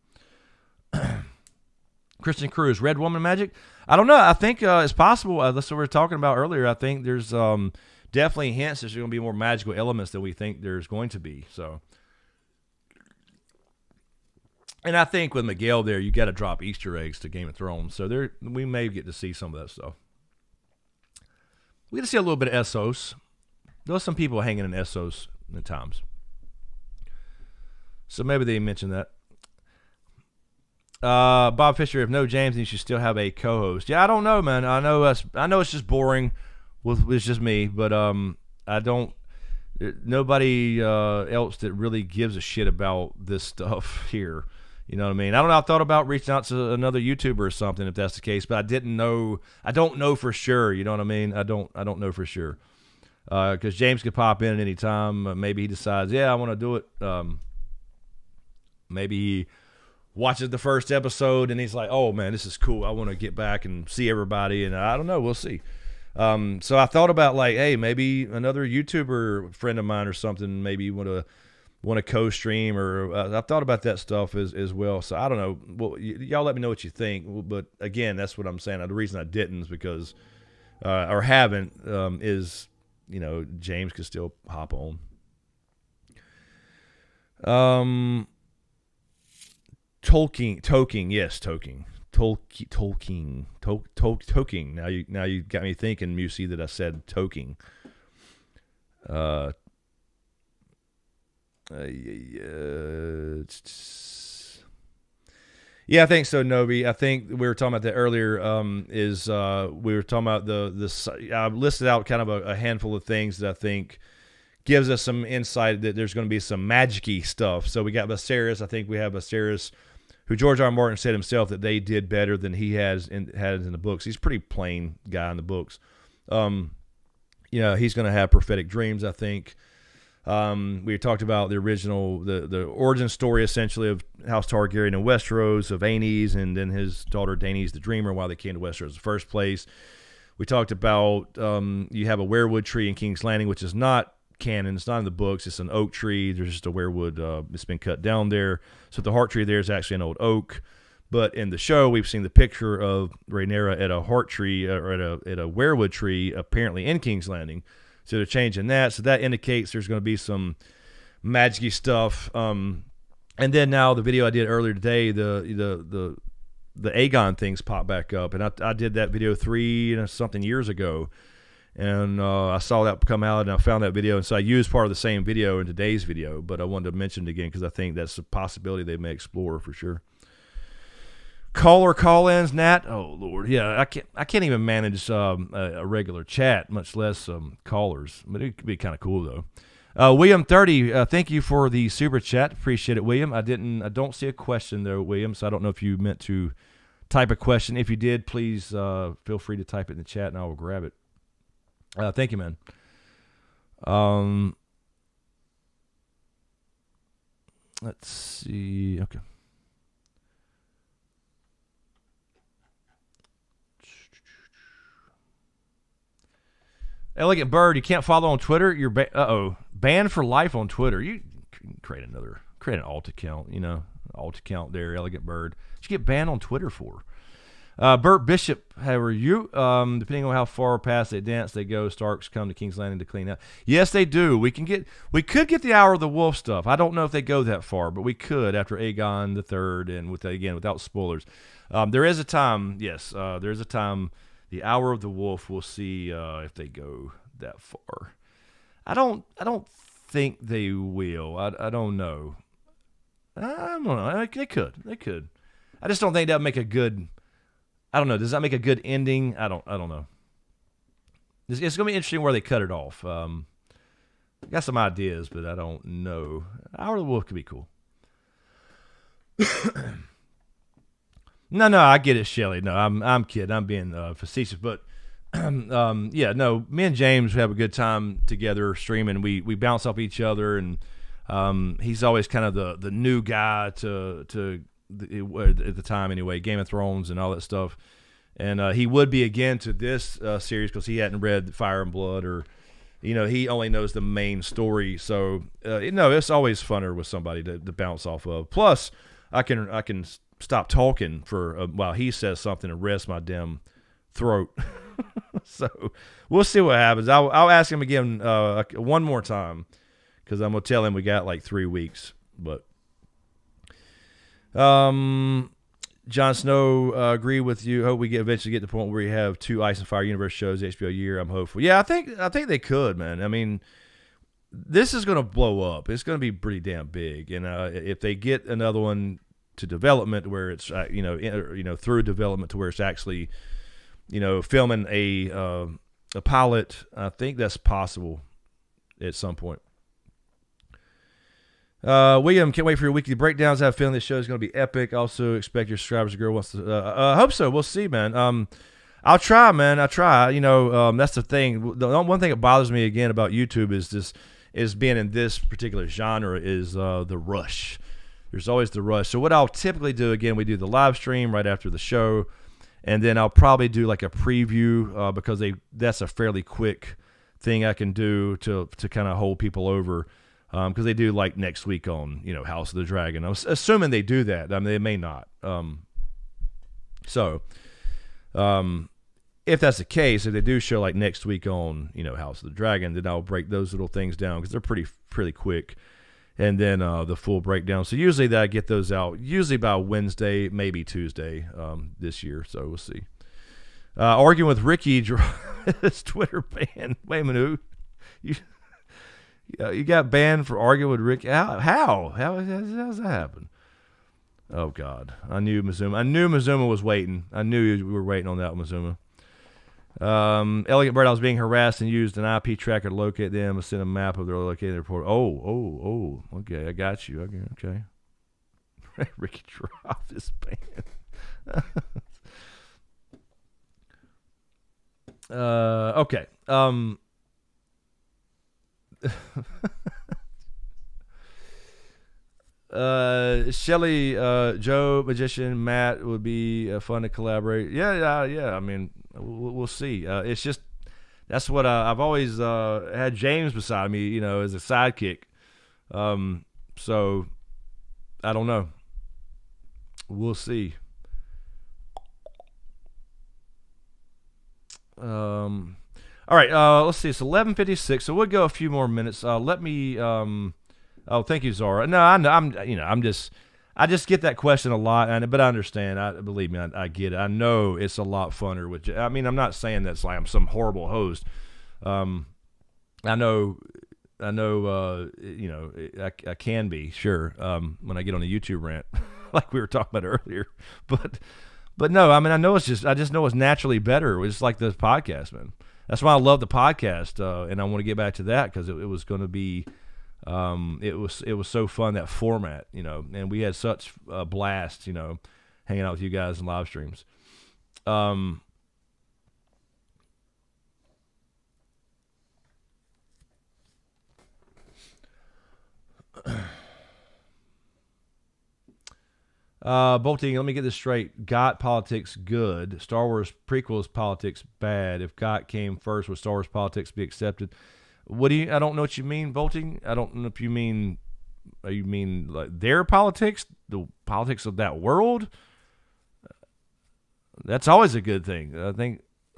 Christian Cruz, Red Woman Magic. I don't know. I think it's possible. That's what we were talking about earlier. I think there's definitely hints there's going to be more magical elements than we think there's going to be. So. And I think with Miguel there, you got to drop Easter eggs to Game of Thrones. So we may get to see some of that stuff. We get to see a little bit of Essos. There's some people hanging in Essos at times. So maybe they mentioned that. Bob Fisher, if no James, then you should still have a co-host. Yeah, I don't know, man. I know it's just boring. It's just me, but I don't. Nobody else that really gives a shit about this stuff here. You know what I mean? I don't know. I thought about reaching out to another YouTuber or something if that's the case, but I didn't know. I don't know for sure. You know what I mean? I don't know for sure. Because James could pop in at any time. Maybe he decides, yeah, I want to do it. Maybe he watches the first episode and he's like, oh man, this is cool. I want to get back and see everybody. And I don't know. We'll see. So I thought about like, hey, maybe another YouTuber friend of mine or something. Maybe want to co-stream, or I've thought about that stuff as well. So I don't know. Well, y'all let me know what you think. But again, that's what I'm saying. The reason I didn't is because, or haven't, is, James could still hop on. Tolkien, yes, Tolkien. Tolkien. Now you got me thinking, Musey, that I said Tolkien. Yeah, I think so, Nobi. I think we were talking about that earlier. We were talking about I listed out kind of a handful of things that I think gives us some insight that there's going to be some magic-y stuff. So we got Viserys. I think we have Viserys, who George R. R. Martin said himself that they did better than he has in the books. He's a pretty plain guy in the books. He's going to have prophetic dreams, I think. We talked about the original, the origin story, essentially, of House Targaryen in Westeros, of Aenys, and then his daughter Daenerys the Dreamer, why they came to Westeros in the first place. We talked about you have a weirwood tree in King's Landing, which is not canon. It's not in the books. It's an oak tree. There's just a weirwood that's been cut down there. So the heart tree there is actually an old oak. But in the show, we've seen the picture of Rhaenyra at a heart tree or at a weirwood tree, apparently in King's Landing. So they're changing that. So that indicates there's going to be some magic-y stuff. And then now the video I did earlier today, the Aegon things pop back up. And I did that video 3 something years ago. And I saw that come out, and I found that video. And so I used part of the same video in today's video. But I wanted to mention it again because I think that's a possibility they may explore for sure. Caller call-ins, Nat. Oh Lord, yeah, I can't even manage a regular chat, much less callers. But it could be kind of cool though. William 30, thank you for the super chat. Appreciate it, William. I don't see a question though, William. So I don't know if you meant to type a question. If you did, please feel free to type it in the chat, and I will grab it. Thank you, man. Let's see. Okay. Elegant Bird, you can't follow on Twitter. You're banned for life on Twitter. You can create an alt account. Alt account there. Elegant Bird. What you get banned on Twitter for? Bert Bishop, how are you? Depending on how far past they dance they go, Starks come to King's Landing to clean up. Yes, they do. We could get the Hour of the Wolf stuff. I don't know if they go that far, but we could after Aegon the Third, and without spoilers. There is a time. Yes, there's a time. The Hour of the Wolf. We'll see if they go that far. I don't think they will. I don't know. I don't know. They could. I just don't think that would make a good. I don't know. Does that make a good ending? I don't know. It's going to be interesting where they cut it off. I got some ideas, but I don't know. Hour of the Wolf could be cool. No, I get it, Shelly. No, I'm kidding. I'm being facetious, but yeah, no. Me and James have a good time together streaming. We bounce off each other, and he's always kind of the new guy at the time anyway. Game of Thrones and all that stuff, and he would be again to this series because he hadn't read Fire and Blood, or he only knows the main story. So it's always funner with somebody to bounce off of. Plus, I can stop talking for while he says something and rest my damn throat. So we'll see what happens. I'll ask him again one more time because I'm gonna tell him we got like 3 weeks. But Jon Snow, agree with you. Hope we eventually get to the point where we have 2 Ice and Fire Universe shows HBO a year. I'm hopeful. Yeah, I think they could, man. I mean, this is gonna blow up. It's gonna be pretty damn big, and if they get another one to development where it's through development to where it's actually filming a pilot, I think that's possible at some point. William, can't wait for your weekly breakdowns. I have a feeling this show is going to be epic. Also expect your subscribers to grow. I hope so. We'll see, man. I'll try, man. I try. That's the thing. The one thing that bothers me again about YouTube is being in this particular genre is the rush. There's always the rush. So what I'll typically do, again, we do the live stream right after the show, and then I'll probably do like a preview because that's a fairly quick thing I can do to kind of hold people over because they do like next week on House of the Dragon. I'm assuming they do that. I mean, they may not. If that's the case, if they do show like next week on House of the Dragon, then I'll break those little things down because they're pretty quick. And then the full breakdown. So usually that I get those out usually by Wednesday, maybe Tuesday this year. So we'll see. Arguing with Ricky, his Twitter ban. Wait a minute, you got banned for arguing with Ricky? How? How's that happen? Oh God, I knew Mazuma was waiting. I knew we were waiting on that Mazuma. Elegant Bird, I was being harassed and used an IP tracker to locate them and send a map of their located report. Oh, okay, I got you. Okay. Ricky dropped his band. Okay. Shelly, Joe, Magician, Matt would be fun to collaborate. Yeah. I mean, we'll see. It's just that's what I've always had James beside me, as a sidekick. So I don't know. We'll see. All right. Let's see. It's 11:56, so we'll go a few more minutes. Let me. Oh, thank you, Zara. No, I just get that question a lot, but I understand. Believe me, I get it. I know it's a lot funner with. I mean, I'm not saying that's like I'm some horrible host. I know. I can be sure when I get on a YouTube rant, like we were talking about earlier. But no, I mean, I just know it's naturally better. It's like the podcast, man. That's why I love the podcast, and I want to get back to that because it was going to be. It was so fun, that format, and we had such a blast, hanging out with you guys in live streams. Bolting, let me get this straight. GOT politics good. Star Wars prequels politics bad. If GOT came first, would Star Wars politics be accepted? I don't know what you mean, Bolting. I don't know if you mean like their politics, the politics of that world. That's always a good thing. I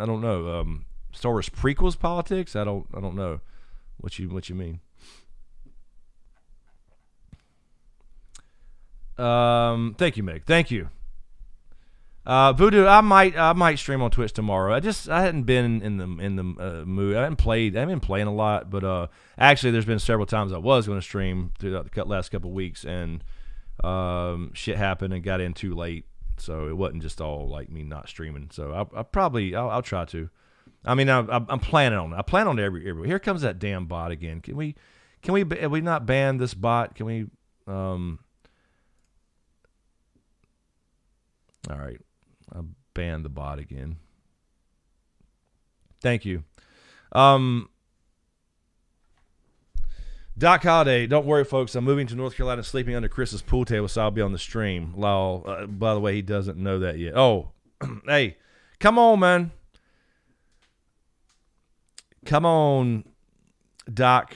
don't know. Star Wars prequels politics. I don't know what you mean. Thank you, Meg. Thank you. Voodoo, I might stream on Twitch tomorrow. I hadn't been in the mood. I haven't been playing a lot, but actually, there's been several times I was going to stream throughout the last couple of weeks, and shit happened and got in too late, so it wasn't just all like me not streaming. So I'll try to. I mean, I'm planning on it. I plan on it every. Here comes that damn bot again. Can we have we not banned this bot? Can we? All right. I banned the bot again. Thank you. Doc Holiday, don't worry, folks. I'm moving to North Carolina, sleeping under Chris's pool table, so I'll be on the stream. Lol. By the way, he doesn't know that yet. Oh, hey, come on, man. Come on, Doc.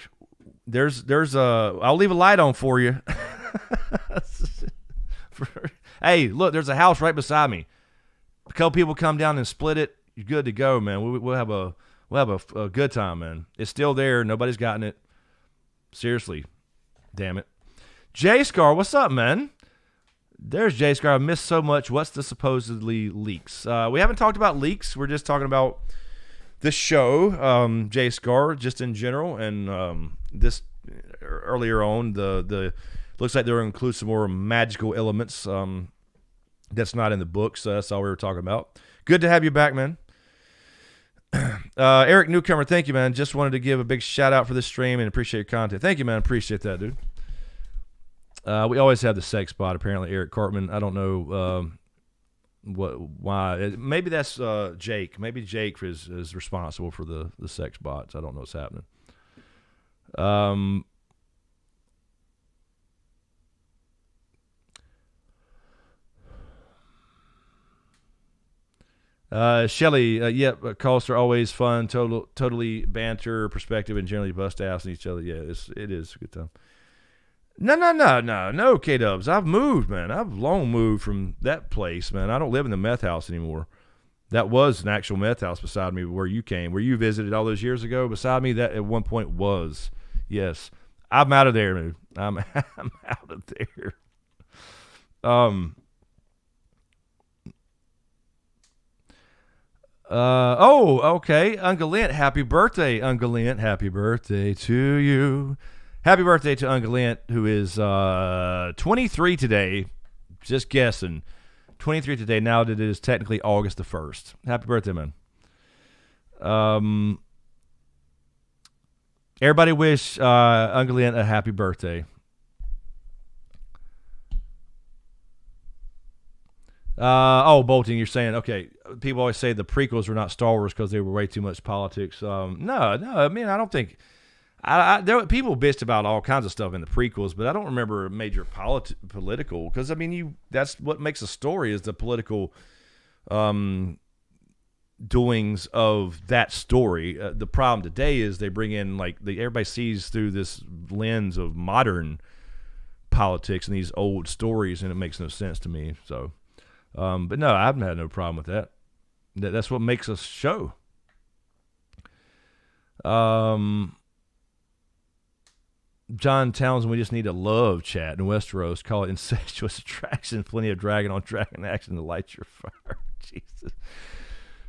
I'll leave a light on for you. Hey, look, there's a house right beside me. A couple people come down and split it. You're good to go, man. We'll have a good time, man. It's still there. Nobody's gotten it. Seriously, damn it. J Scar, what's up, man? There's J Scar. I missed so much. What's the supposedly leaks? We haven't talked about leaks. We're just talking about this show, J Scar, just in general, and this earlier on the. Looks like they're include some more magical elements that's not in the books. So that's all we were talking about. Good to have you back, man. Eric Newcomer, thank you, man. Just wanted to give a big shout out for this stream and appreciate your content. Thank you, man. Appreciate that, dude. We always have the sex bot, apparently, Eric Cartman. I don't know why. Maybe that's Jake. Maybe Jake is responsible for the sex bots. I don't know what's happening. Shelly, yep, calls are always fun, totally banter, perspective, and generally bust ass on each other. Yeah, it is a good time. No, K-Dubs. I've moved, man. I've long moved from that place, man. I don't live in the meth house anymore. That was an actual meth house beside me where you visited all those years ago. Beside me, that at one point was. Yes. I'm out of there, dude. I'm out of there. Okay. Ungalint, happy birthday, Ungalint. Happy birthday to you. Happy birthday to Ungalint, who is 23 today. just guessing. 23 today. Now that it is technically August the 1st. Happy birthday, man. Everybody wish Ungoliant a happy birthday. Bolting, you're saying, okay, people always say the prequels were not Star Wars because they were way too much politics. No, I mean, I don't think, people bitched about all kinds of stuff in the prequels, but I don't remember a major political, because, I mean, that's what makes a story is the political doings of that story. The problem today is they bring in, like, everybody sees through this lens of modern politics and these old stories, and it makes no sense to me, so... but no, I haven't had no problem with that. That's what makes us show. John Townsend, we just need a love chat in Westeros. Call it incestuous attraction. Plenty of dragon on dragon action to light your fire. Jesus.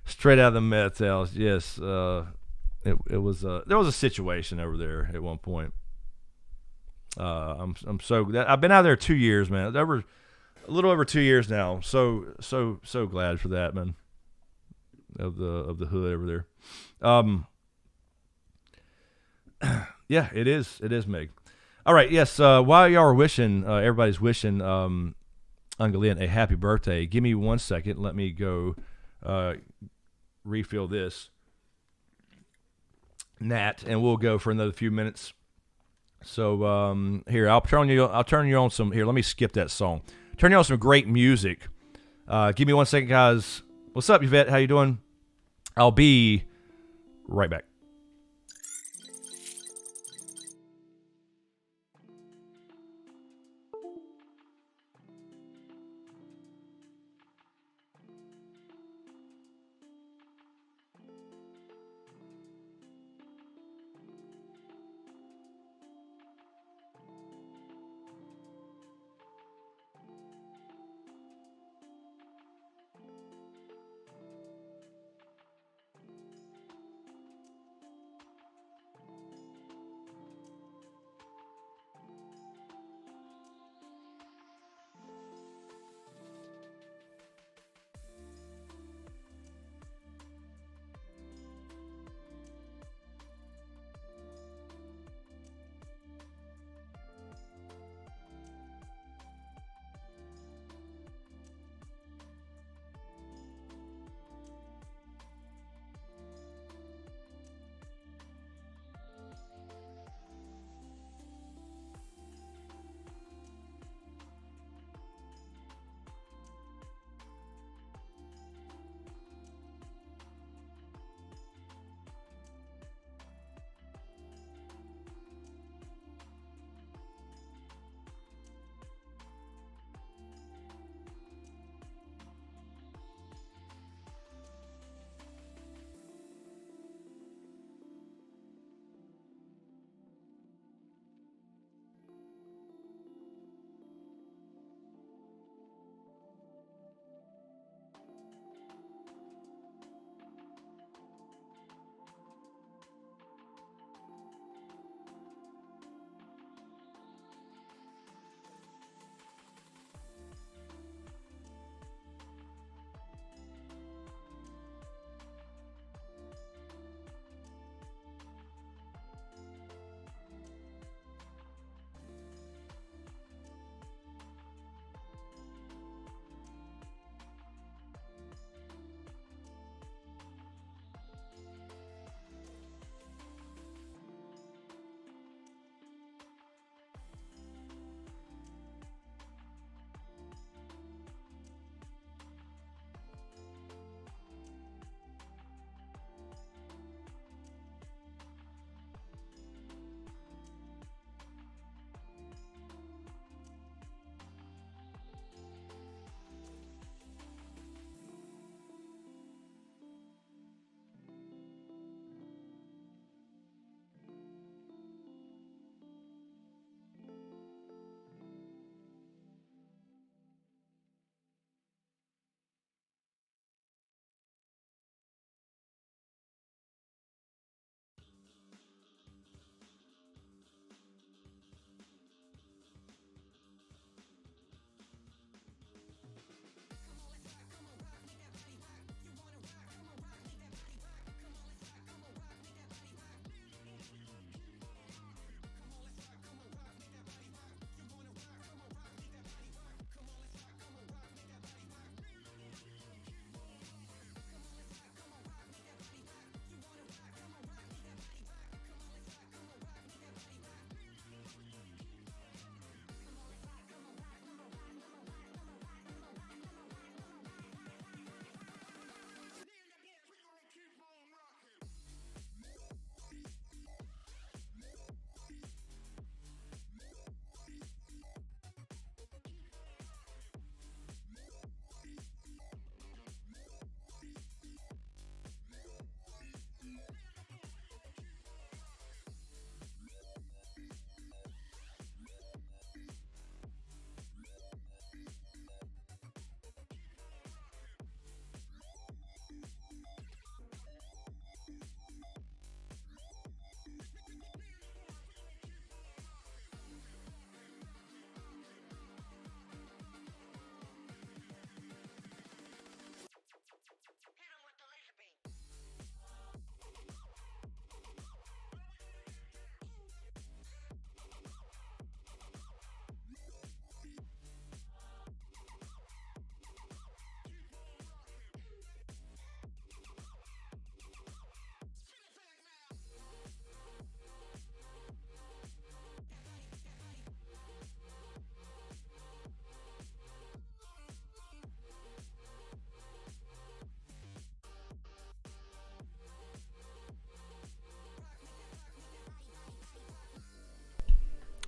Straight out of the meth house. Yes. It was there was a situation over there at one point. I'm so I've been out there 2 years, man. A little over 2 years now. So glad for that, man. Of the hood over there. Yeah, it is, Meg. All right, yes. While y'all are wishing, everybody's wishing Ungoliant a happy birthday. Give me 1 second. Let me go refill this Nat, and we'll go for another few minutes. So here, I'll turn you on some. Here, let me skip that song. Turn you on some great music. Give me 1 second, guys. What's up, Yvette? How you doing? I'll be right back.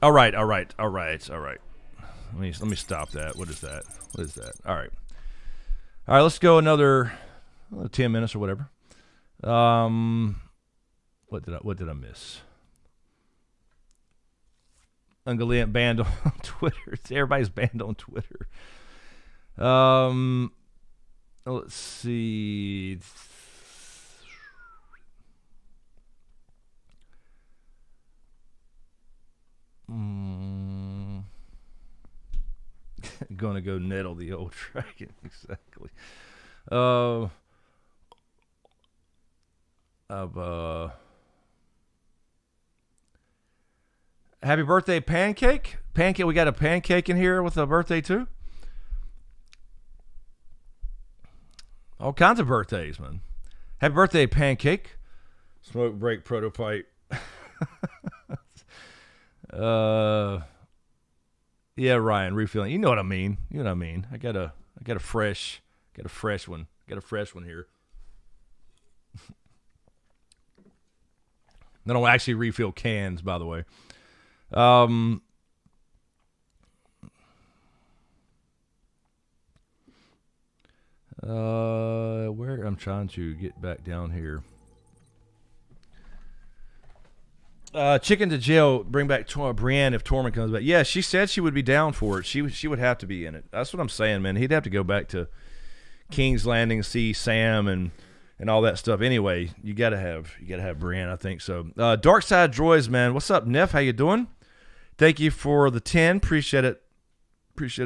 All right. Let me stop that. What is that? All right. Let's go another 10 minutes or whatever. What did I miss? Ungoliant banned on Twitter. Everybody's banned on Twitter. Let's see. Gonna go nettle the old dragon. Exactly. Happy birthday, Pancake. Pancake, we got a Pancake in here with a birthday too. All kinds of birthdays, man. Happy birthday, Pancake. Smoke break prototype. Yeah, Ryan, refilling. You know what I mean. I got a fresh one. Got a fresh one here. I don't actually refill cans, by the way. Where I'm trying to get back down here. Chicken to jail. Bring back Brienne if Tormund comes back. Yeah, she said she would be down for it. She would have to be in it. That's what I'm saying, man. He'd have to go back to King's Landing, see Sam and all that stuff. Anyway, you gotta have Brienne. I think so. Dark Side Droids, man. What's up, Neff? How you doing? Thank you for the 10. Appreciate it,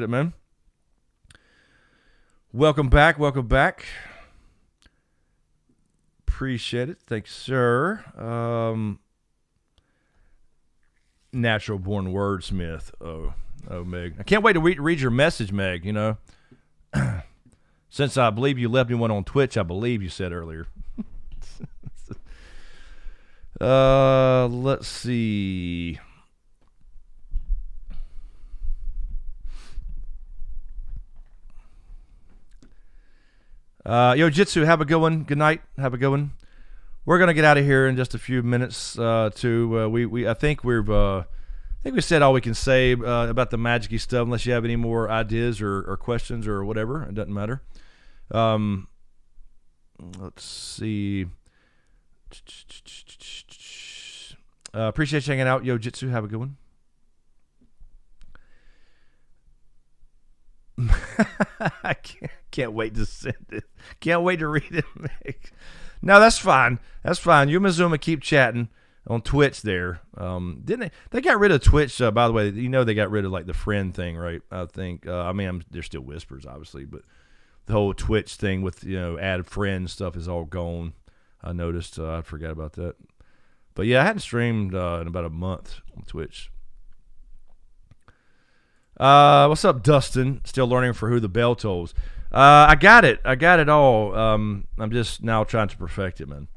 man. Welcome back. Appreciate it. Thanks, sir. Natural born wordsmith. Oh, Meg. I can't wait to read your message, Meg. You know, since I believe you left me one on Twitch, I believe you said earlier. Let's see. Yo, Jitsu, have a good one. Good night. Have a good one. We're gonna get out of here in just a few minutes. I think we said all we can say about the magic-y stuff. Unless you have any more ideas or questions or whatever, it doesn't matter. Let's see. Appreciate you hanging out, Yo Jitsu. Have a good one. I can't wait to send it. Can't wait to read it, Mick. No, that's fine. You and Mazuma keep chatting on Twitch there. Didn't they got rid of Twitch, by the way. You know they got rid of like the friend thing, right? I think. There's still whispers, obviously, but the whole Twitch thing with, add friend stuff is all gone. I noticed. I forgot about that. But yeah, I hadn't streamed in about a month on Twitch. What's up, Dustin? Still learning for who the bell tolls. I got it all. I'm just now trying to perfect it, man.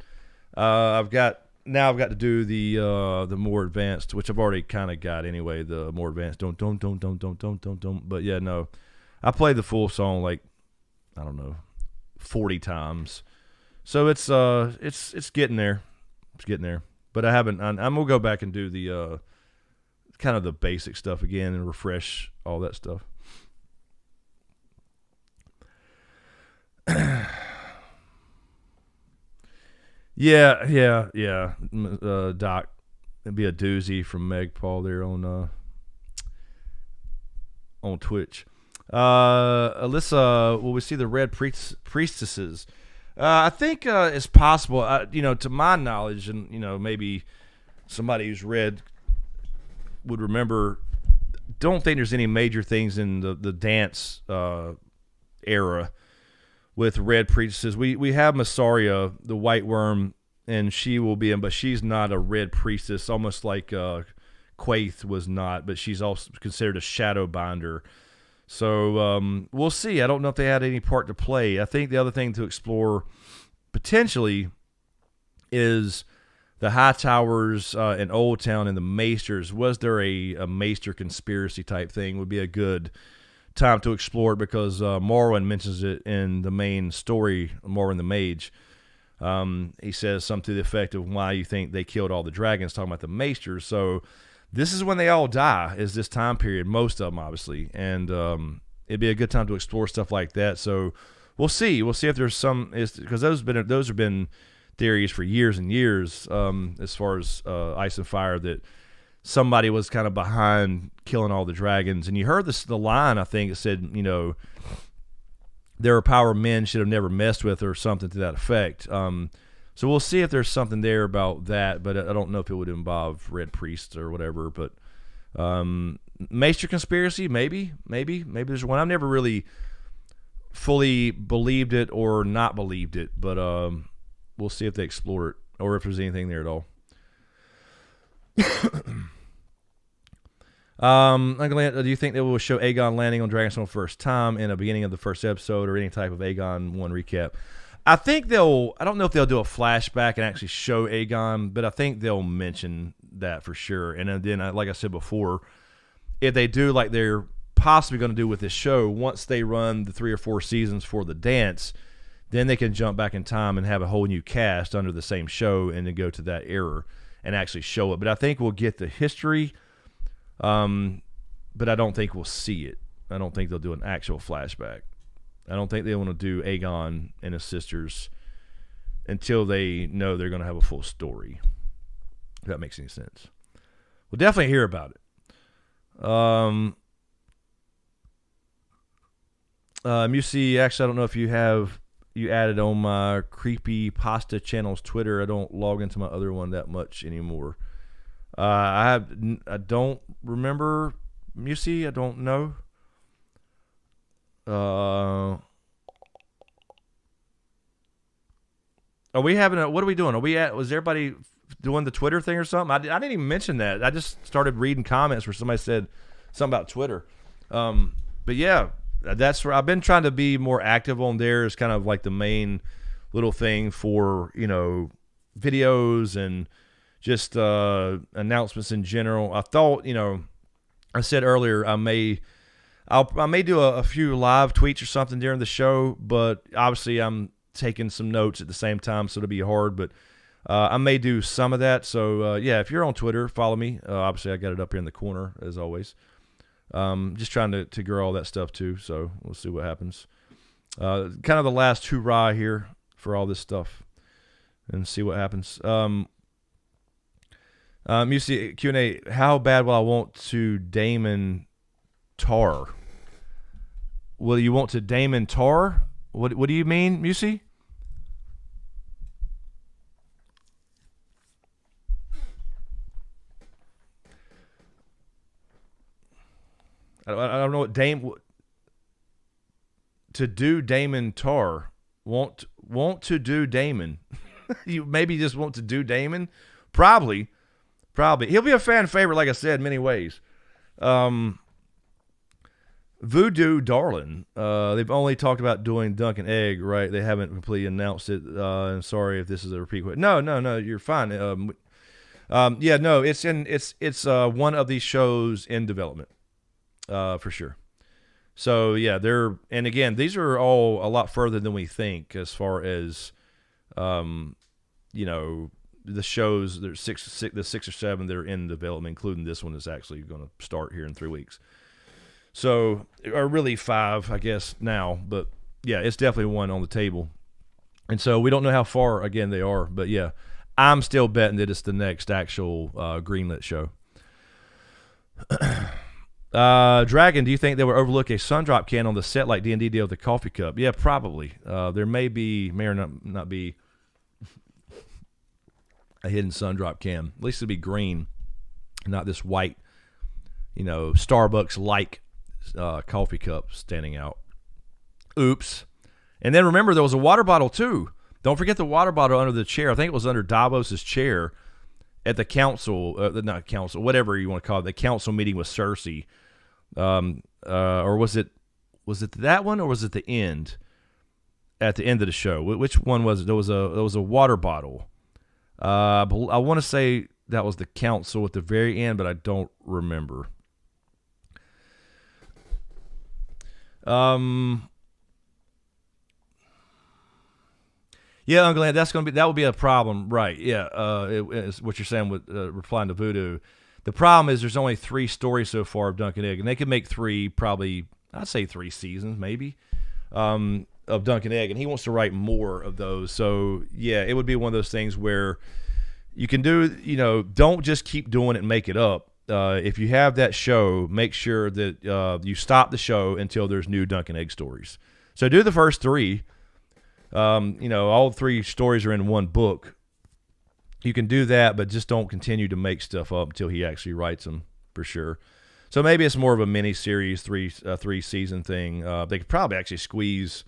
I've got to do the more advanced, which I've already kind of got anyway. The more advanced, don't. But yeah, no, I played the full song like, I don't know, 40 times. So it's getting there. It's getting there. But I haven't. I'm gonna go back and do the kind of the basic stuff again and refresh all that stuff. Yeah. Doc, it'd be a doozy from Meg Paul there on Twitch. Alyssa, will we see the Red Priestesses? I think it's possible. To my knowledge, and maybe somebody who's read would remember. Don't think there's any major things in the dance era with Red Priestesses. We have Massaria, the White Worm, and she will be in, but she's not a Red Priestess, almost like Quaithe was not, but she's also considered a Shadow Binder. So we'll see. I don't know if they had any part to play. I think the other thing to explore potentially is the High Towers in Old Town and the Maesters. Was there a Maester conspiracy type thing? Would be a good time to explore it, because Morwen mentions it in the main story, Morwen the Mage. He says something to the effect of why you think they killed all the dragons, talking about the Maesters. So this is when they all die, is this time period, most of them, obviously. And it'd be a good time to explore stuff like that. So we'll see. We'll see if there's some, because those have been theories for years and years, as far as Ice and Fire, that somebody was kind of behind killing all the dragons. And you heard the line, I think it said, there are power men should have never messed with, or something to that effect. So we'll see if there's something there about that, but I don't know if it would involve Red Priests or whatever. But Maester conspiracy, maybe there's one. I've never really fully believed it or not believed it, but we'll see if they explore it or if there's anything there at all. Do you think they will show Aegon landing on Dragonstone first time in the beginning of the first episode, or any type of Aegon 1 recap? I think I don't know if they'll do a flashback and actually show Aegon, but I think they'll mention that for sure. And then, like I said before, if they do like they're possibly going to do with this show, once they run the 3 or 4 seasons for the dance, then they can jump back in time and have a whole new cast under the same show and then go to that era and actually show it. But I think we'll get the history, but I don't think we'll see it. I don't think they'll do an actual flashback. I don't think they want to do Aegon and his sisters until they know they're going to have a full story, if that makes any sense. We'll definitely hear about it. Musi, actually, I don't know if you added on my Creepy Pasta channel's Twitter. I don't log into my other one that much anymore. I don't remember, Musi. I don't know. Are we having what are we doing? Was everybody doing the Twitter thing or something? I didn't even mention that. I just started reading comments where somebody said something about Twitter. But yeah, that's where I've been trying to be more active on there. It's kind of like the main little thing for, videos and just announcements in general. I thought, I said earlier I may do a few live tweets or something during the show, but obviously I'm taking some notes at the same time, so it'll be hard. But I may do some of that. So yeah, if you're on Twitter, follow me. Obviously I got it up here in the corner as always. Just trying to grow all that stuff too. So we'll see what happens. Kind of the last hoorah here for all this stuff, and see what happens. You see Q&A. How bad will I want to Daemon Tar? Will you want to Daemon Tar? What do you mean, Musi? I don't know what to do Daemon Tar. Want to do Daemon. You maybe just want to do Daemon? Probably. He'll be a fan favorite, like I said, in many ways. Voodoo Darlin. They've only talked about doing Dunk and Egg, right? They haven't completely announced it. And sorry if this is a repeat. No, you're fine. Yeah, no, it's one of these shows in development, for sure. So yeah, and again, these are all a lot further than we think as far as, the shows. There's the 6 or 7 that are in development, including this one is actually going to start here in 3 weeks. So, or really 5, I guess, now. But, yeah, it's definitely one on the table. And so we don't know how far, again, they are. But, yeah, I'm still betting that it's the next actual greenlit show. Dragon, do you think they would overlook a Sundrop can on the set like D&D deal with the coffee cup? Yeah, probably. There may or not be a hidden Sundrop can. At least it'll be green, not this white, Starbucks-like coffee cup standing out. Oops. And then remember, there was a water bottle too. Don't forget the water bottle under the chair. I think it was under Davos's chair at the council, not council, whatever you want to call it, the council meeting with Cersei. Or was it that one, or was it the end? At the end of the show, which one was it? There was a water bottle. I want to say that was the council at the very end, but I don't remember. Yeah, Uncle Ant, that would be a problem, right? Yeah, it's what you're saying with replying to Voodoo. The problem is there's only 3 stories so far of Dunk and Egg, and they could make 3, probably, I'd say 3 seasons maybe, of Dunk and Egg, and he wants to write more of those. So, yeah, it would be one of those things where you can do, don't just keep doing it and make it up. If you have that show, make sure that you stop the show until there's new Dunk and Egg stories. So do the first 3. All 3 stories are in one book. You can do that, but just don't continue to make stuff up until he actually writes them, for sure. So maybe it's more of a mini-series, 3-season thing. They could probably actually squeeze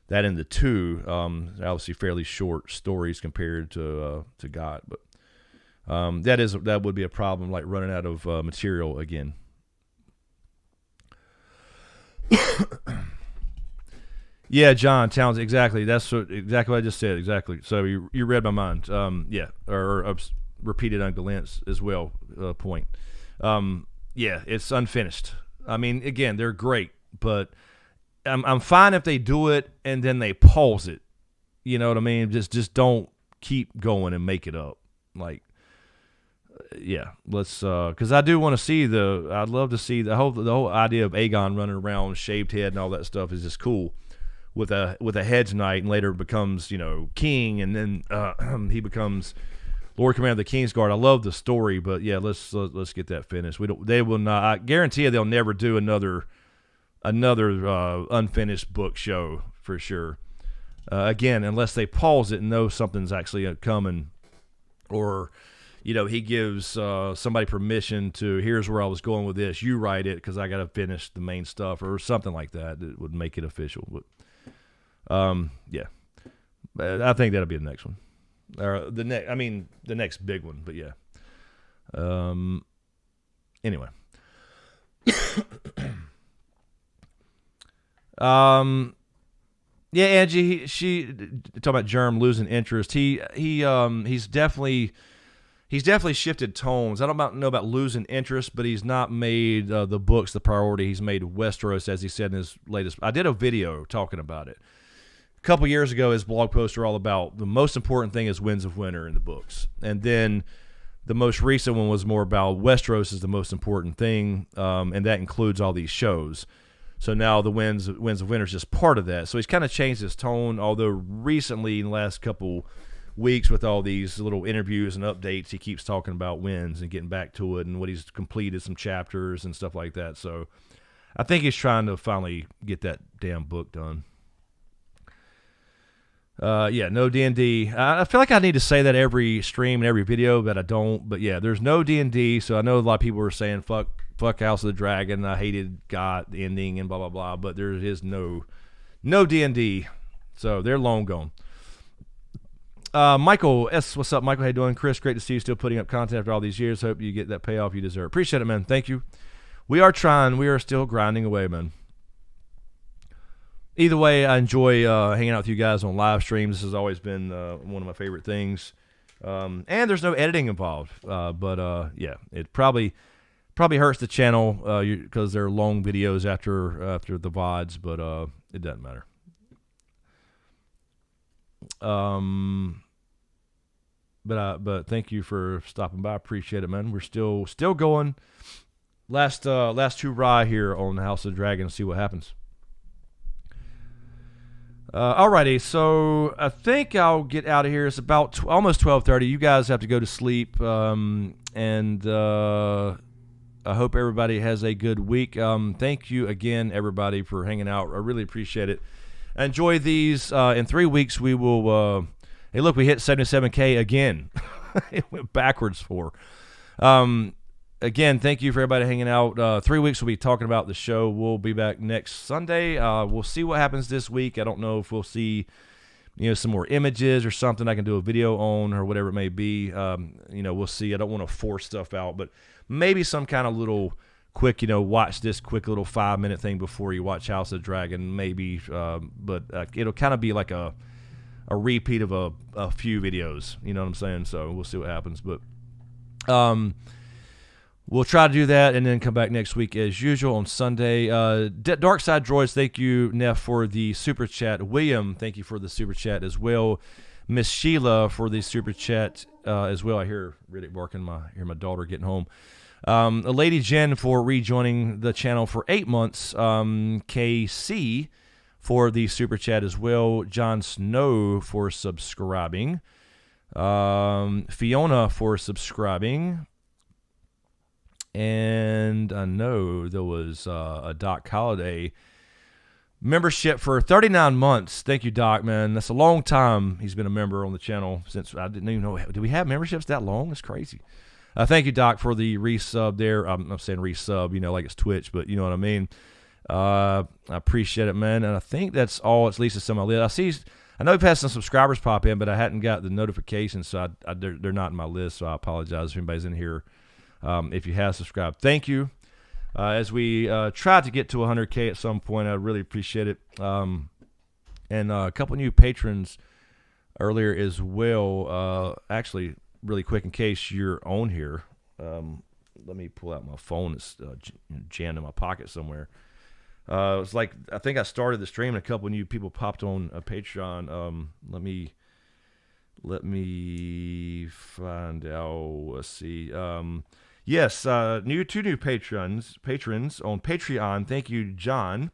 that into 2, obviously fairly short stories compared to God. But that would be a problem, like running out of material again. Yeah, John Towns, exactly. That's exactly what I just said. Exactly. So you read my mind. Yeah, or repeated Uncle Lance as well. Point. Yeah, it's unfinished. I mean, again, they're great, but I'm fine if they do it and then they pause it. You know what I mean? Just don't keep going and make it up. Like, yeah, let's. Because I do want to see I'd love to see the whole idea of Aegon running around with shaved head and all that stuff is just cool. With a hedge knight, and later becomes king, and then he becomes Lord Commander of the Kingsguard. I love the story, but yeah, let's get that finished. They will not. I guarantee you, they'll never do another unfinished book show for sure. Again, unless they pause it and know something's actually coming, or he gives somebody permission to. Here's where I was going with this. You write it because I got to finish the main stuff, or something like that. That would make it official. But, yeah, I think that'll be the next one, or the next big one. But yeah, anyway, yeah, Angie, she talking about Germ losing interest. He's definitely shifted tones. I don't know about losing interest, but he's not made the books the priority. He's made Westeros, as he said in his latest. I did a video talking about it. A couple years ago, his blog posts are all about the most important thing is Winds of Winter in the books. And then the most recent one was more about Westeros is the most important thing, and that includes all these shows. So now the Winds of Winter is just part of that. So he's kind of changed his tone, although recently in the last couple weeks with all these little interviews and updates, he keeps talking about Winds and getting back to it and what he's completed, some chapters and stuff like that. So I think he's trying to finally get that damn book done. Yeah, no D&D. I feel like I need to say that every stream and every video, but I don't. But yeah, there's no D&D. So I know a lot of people were saying fuck House of the Dragon. I hated God the ending and blah blah blah. But there is no D&D. So they're long gone. Michael S, what's up, Michael? How you doing? Chris, great to see you still putting up content after all these years. Hope you get that payoff you deserve. Appreciate it, man. Thank you. We are trying. We are still grinding away, man. Either way, I enjoy hanging out with you guys on live streams. This has always been one of my favorite things. And there's no editing involved. But yeah, it probably hurts the channel because they're long videos after the VODs, but it doesn't matter. But thank you for stopping by. I appreciate it, man. We're still going. Last hurrah here on the House of the Dragon. See what happens. Alrighty, so I think I'll get out of here. It's about almost 12:30. You guys have to go to sleep, and I hope everybody has a good week. Thank you again, everybody, for hanging out. I really appreciate it. Enjoy these. In 3 weeks, we will. Hey, look, we hit 77K again. It went backwards for. Again, thank you for everybody hanging out. 3 weeks we'll be talking about the show. We'll be back next Sunday. We'll see what happens this week. I don't know if we'll see, some more images or something I can do a video on or whatever it may be. We'll see. I don't want to force stuff out, but maybe some kind of little quick, watch this quick little 5-minute thing before you watch House of the Dragon, maybe. But it'll kind of be like a repeat of a few videos. You know what I'm saying? So we'll see what happens. But we'll try to do that and then come back next week as usual on Sunday. Dark Side Droids, thank you, Neff, for the super chat. William, thank you for the super chat as well. Miss Sheila for the super chat. as well. I hear Riddick barking. Hear my daughter getting home. Lady Jen for rejoining the channel for 8 months. KC for the super chat as well. Jon Snow for subscribing. Fiona for subscribing. And I know there was a Doc Holiday membership for 39 months. Thank you, Doc, man. That's a long time he's been a member on the channel since I didn't even know. Do we have memberships that long? That's crazy. Thank you, Doc, for the resub there. I'm saying resub, like it's Twitch, but you know what I mean. I appreciate it, man. And I think that's all. At least it's on my list. I know we've had some subscribers pop in, but I hadn't got the notifications, so they're not in my list. So I apologize if anybody's in here. If you have subscribed, thank you. As we try to get to 100K at some point, I really appreciate it. And a couple new patrons earlier as well. Actually, really quick, in case you're on here, let me pull out my phone. It's jammed in my pocket somewhere. It's like I think I started the stream and a couple new people popped on Patreon. Let me find out. Let's see. Yes, two new patrons on Patreon. Thank you, John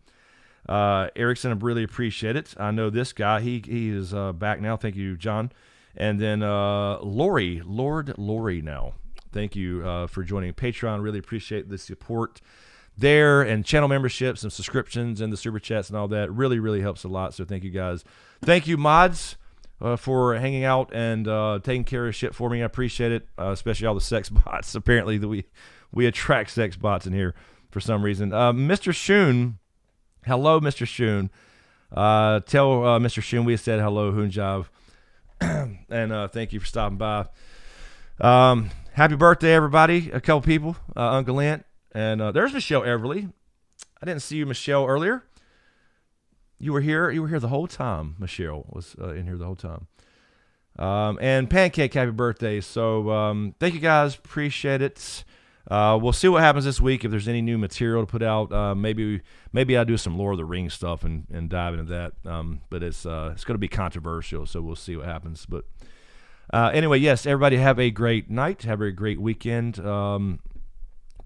Erickson. I really appreciate it. I know this guy. He is back now. Thank you, John. And then Lori now. Thank you for joining Patreon. Really appreciate the support there, and channel memberships and subscriptions and the super chats and all that. Really, really helps a lot. So thank you, guys. Thank you, mods. For hanging out and taking care of shit for me. I appreciate it, especially all the sex bots. Apparently, we attract sex bots in here for some reason. Mr. Shoon, hello, Mr. Shoon. Tell Mr. Shoon we said hello, Hoonjav, and thank you for stopping by. Happy birthday, everybody. A couple people, Uncle Lent, and there's Michelle Everly. I didn't see you, Michelle, earlier. You were here the whole time. Michelle was in here the whole time. And Pancake, happy birthday. So thank you, guys. Appreciate it. We'll see what happens this week if there's any new material to put out. Maybe I'll do some Lord of the Rings stuff and dive into that. But it's going to be controversial, so we'll see what happens. But anyway, yes, everybody have a great night. Have a great weekend.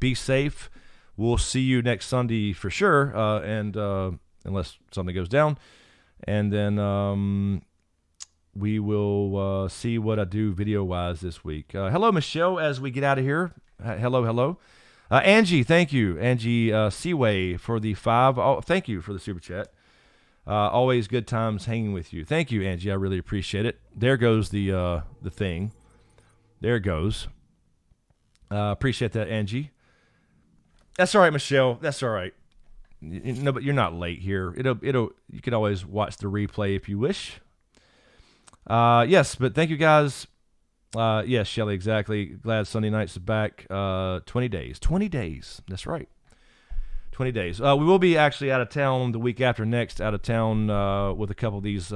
Be safe. We'll see you next Sunday for sure. Unless something goes down. And then we will see what I do video-wise this week. Hello, Michelle, as we get out of here. Hello. Angie, thank you. Angie Seaway for the 5. Oh, thank you for the super chat. Always good times hanging with you. Thank you, Angie. I really appreciate it. There goes the thing. There it goes. Appreciate that, Angie. That's all right, Michelle. That's all right. No, but you're not late here. You can always watch the replay if you wish. Yes, but thank you, guys. Yes, Shelly, exactly. Glad Sunday nights are back. 20 days. 20 days. That's right. 20 days. We will be actually out of town the week after next, out of town with a couple of these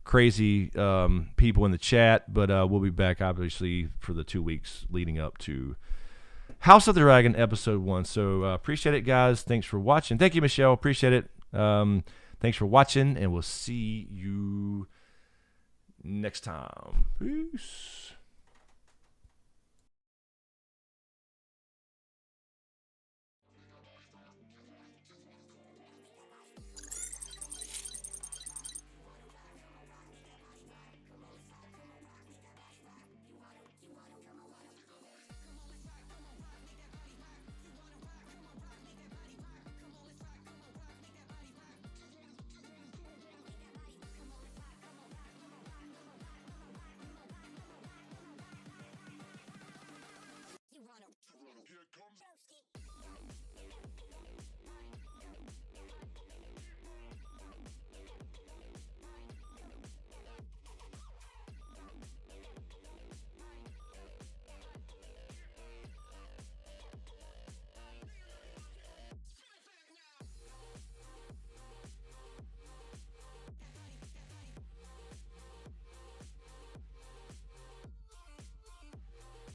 crazy people in the chat, but we'll be back, obviously, for the 2 weeks leading up to House of the Dragon episode 1. So appreciate it, guys. Thanks for watching. Thank you, Michelle. Appreciate it. Thanks for watching, and we'll see you next time. Peace.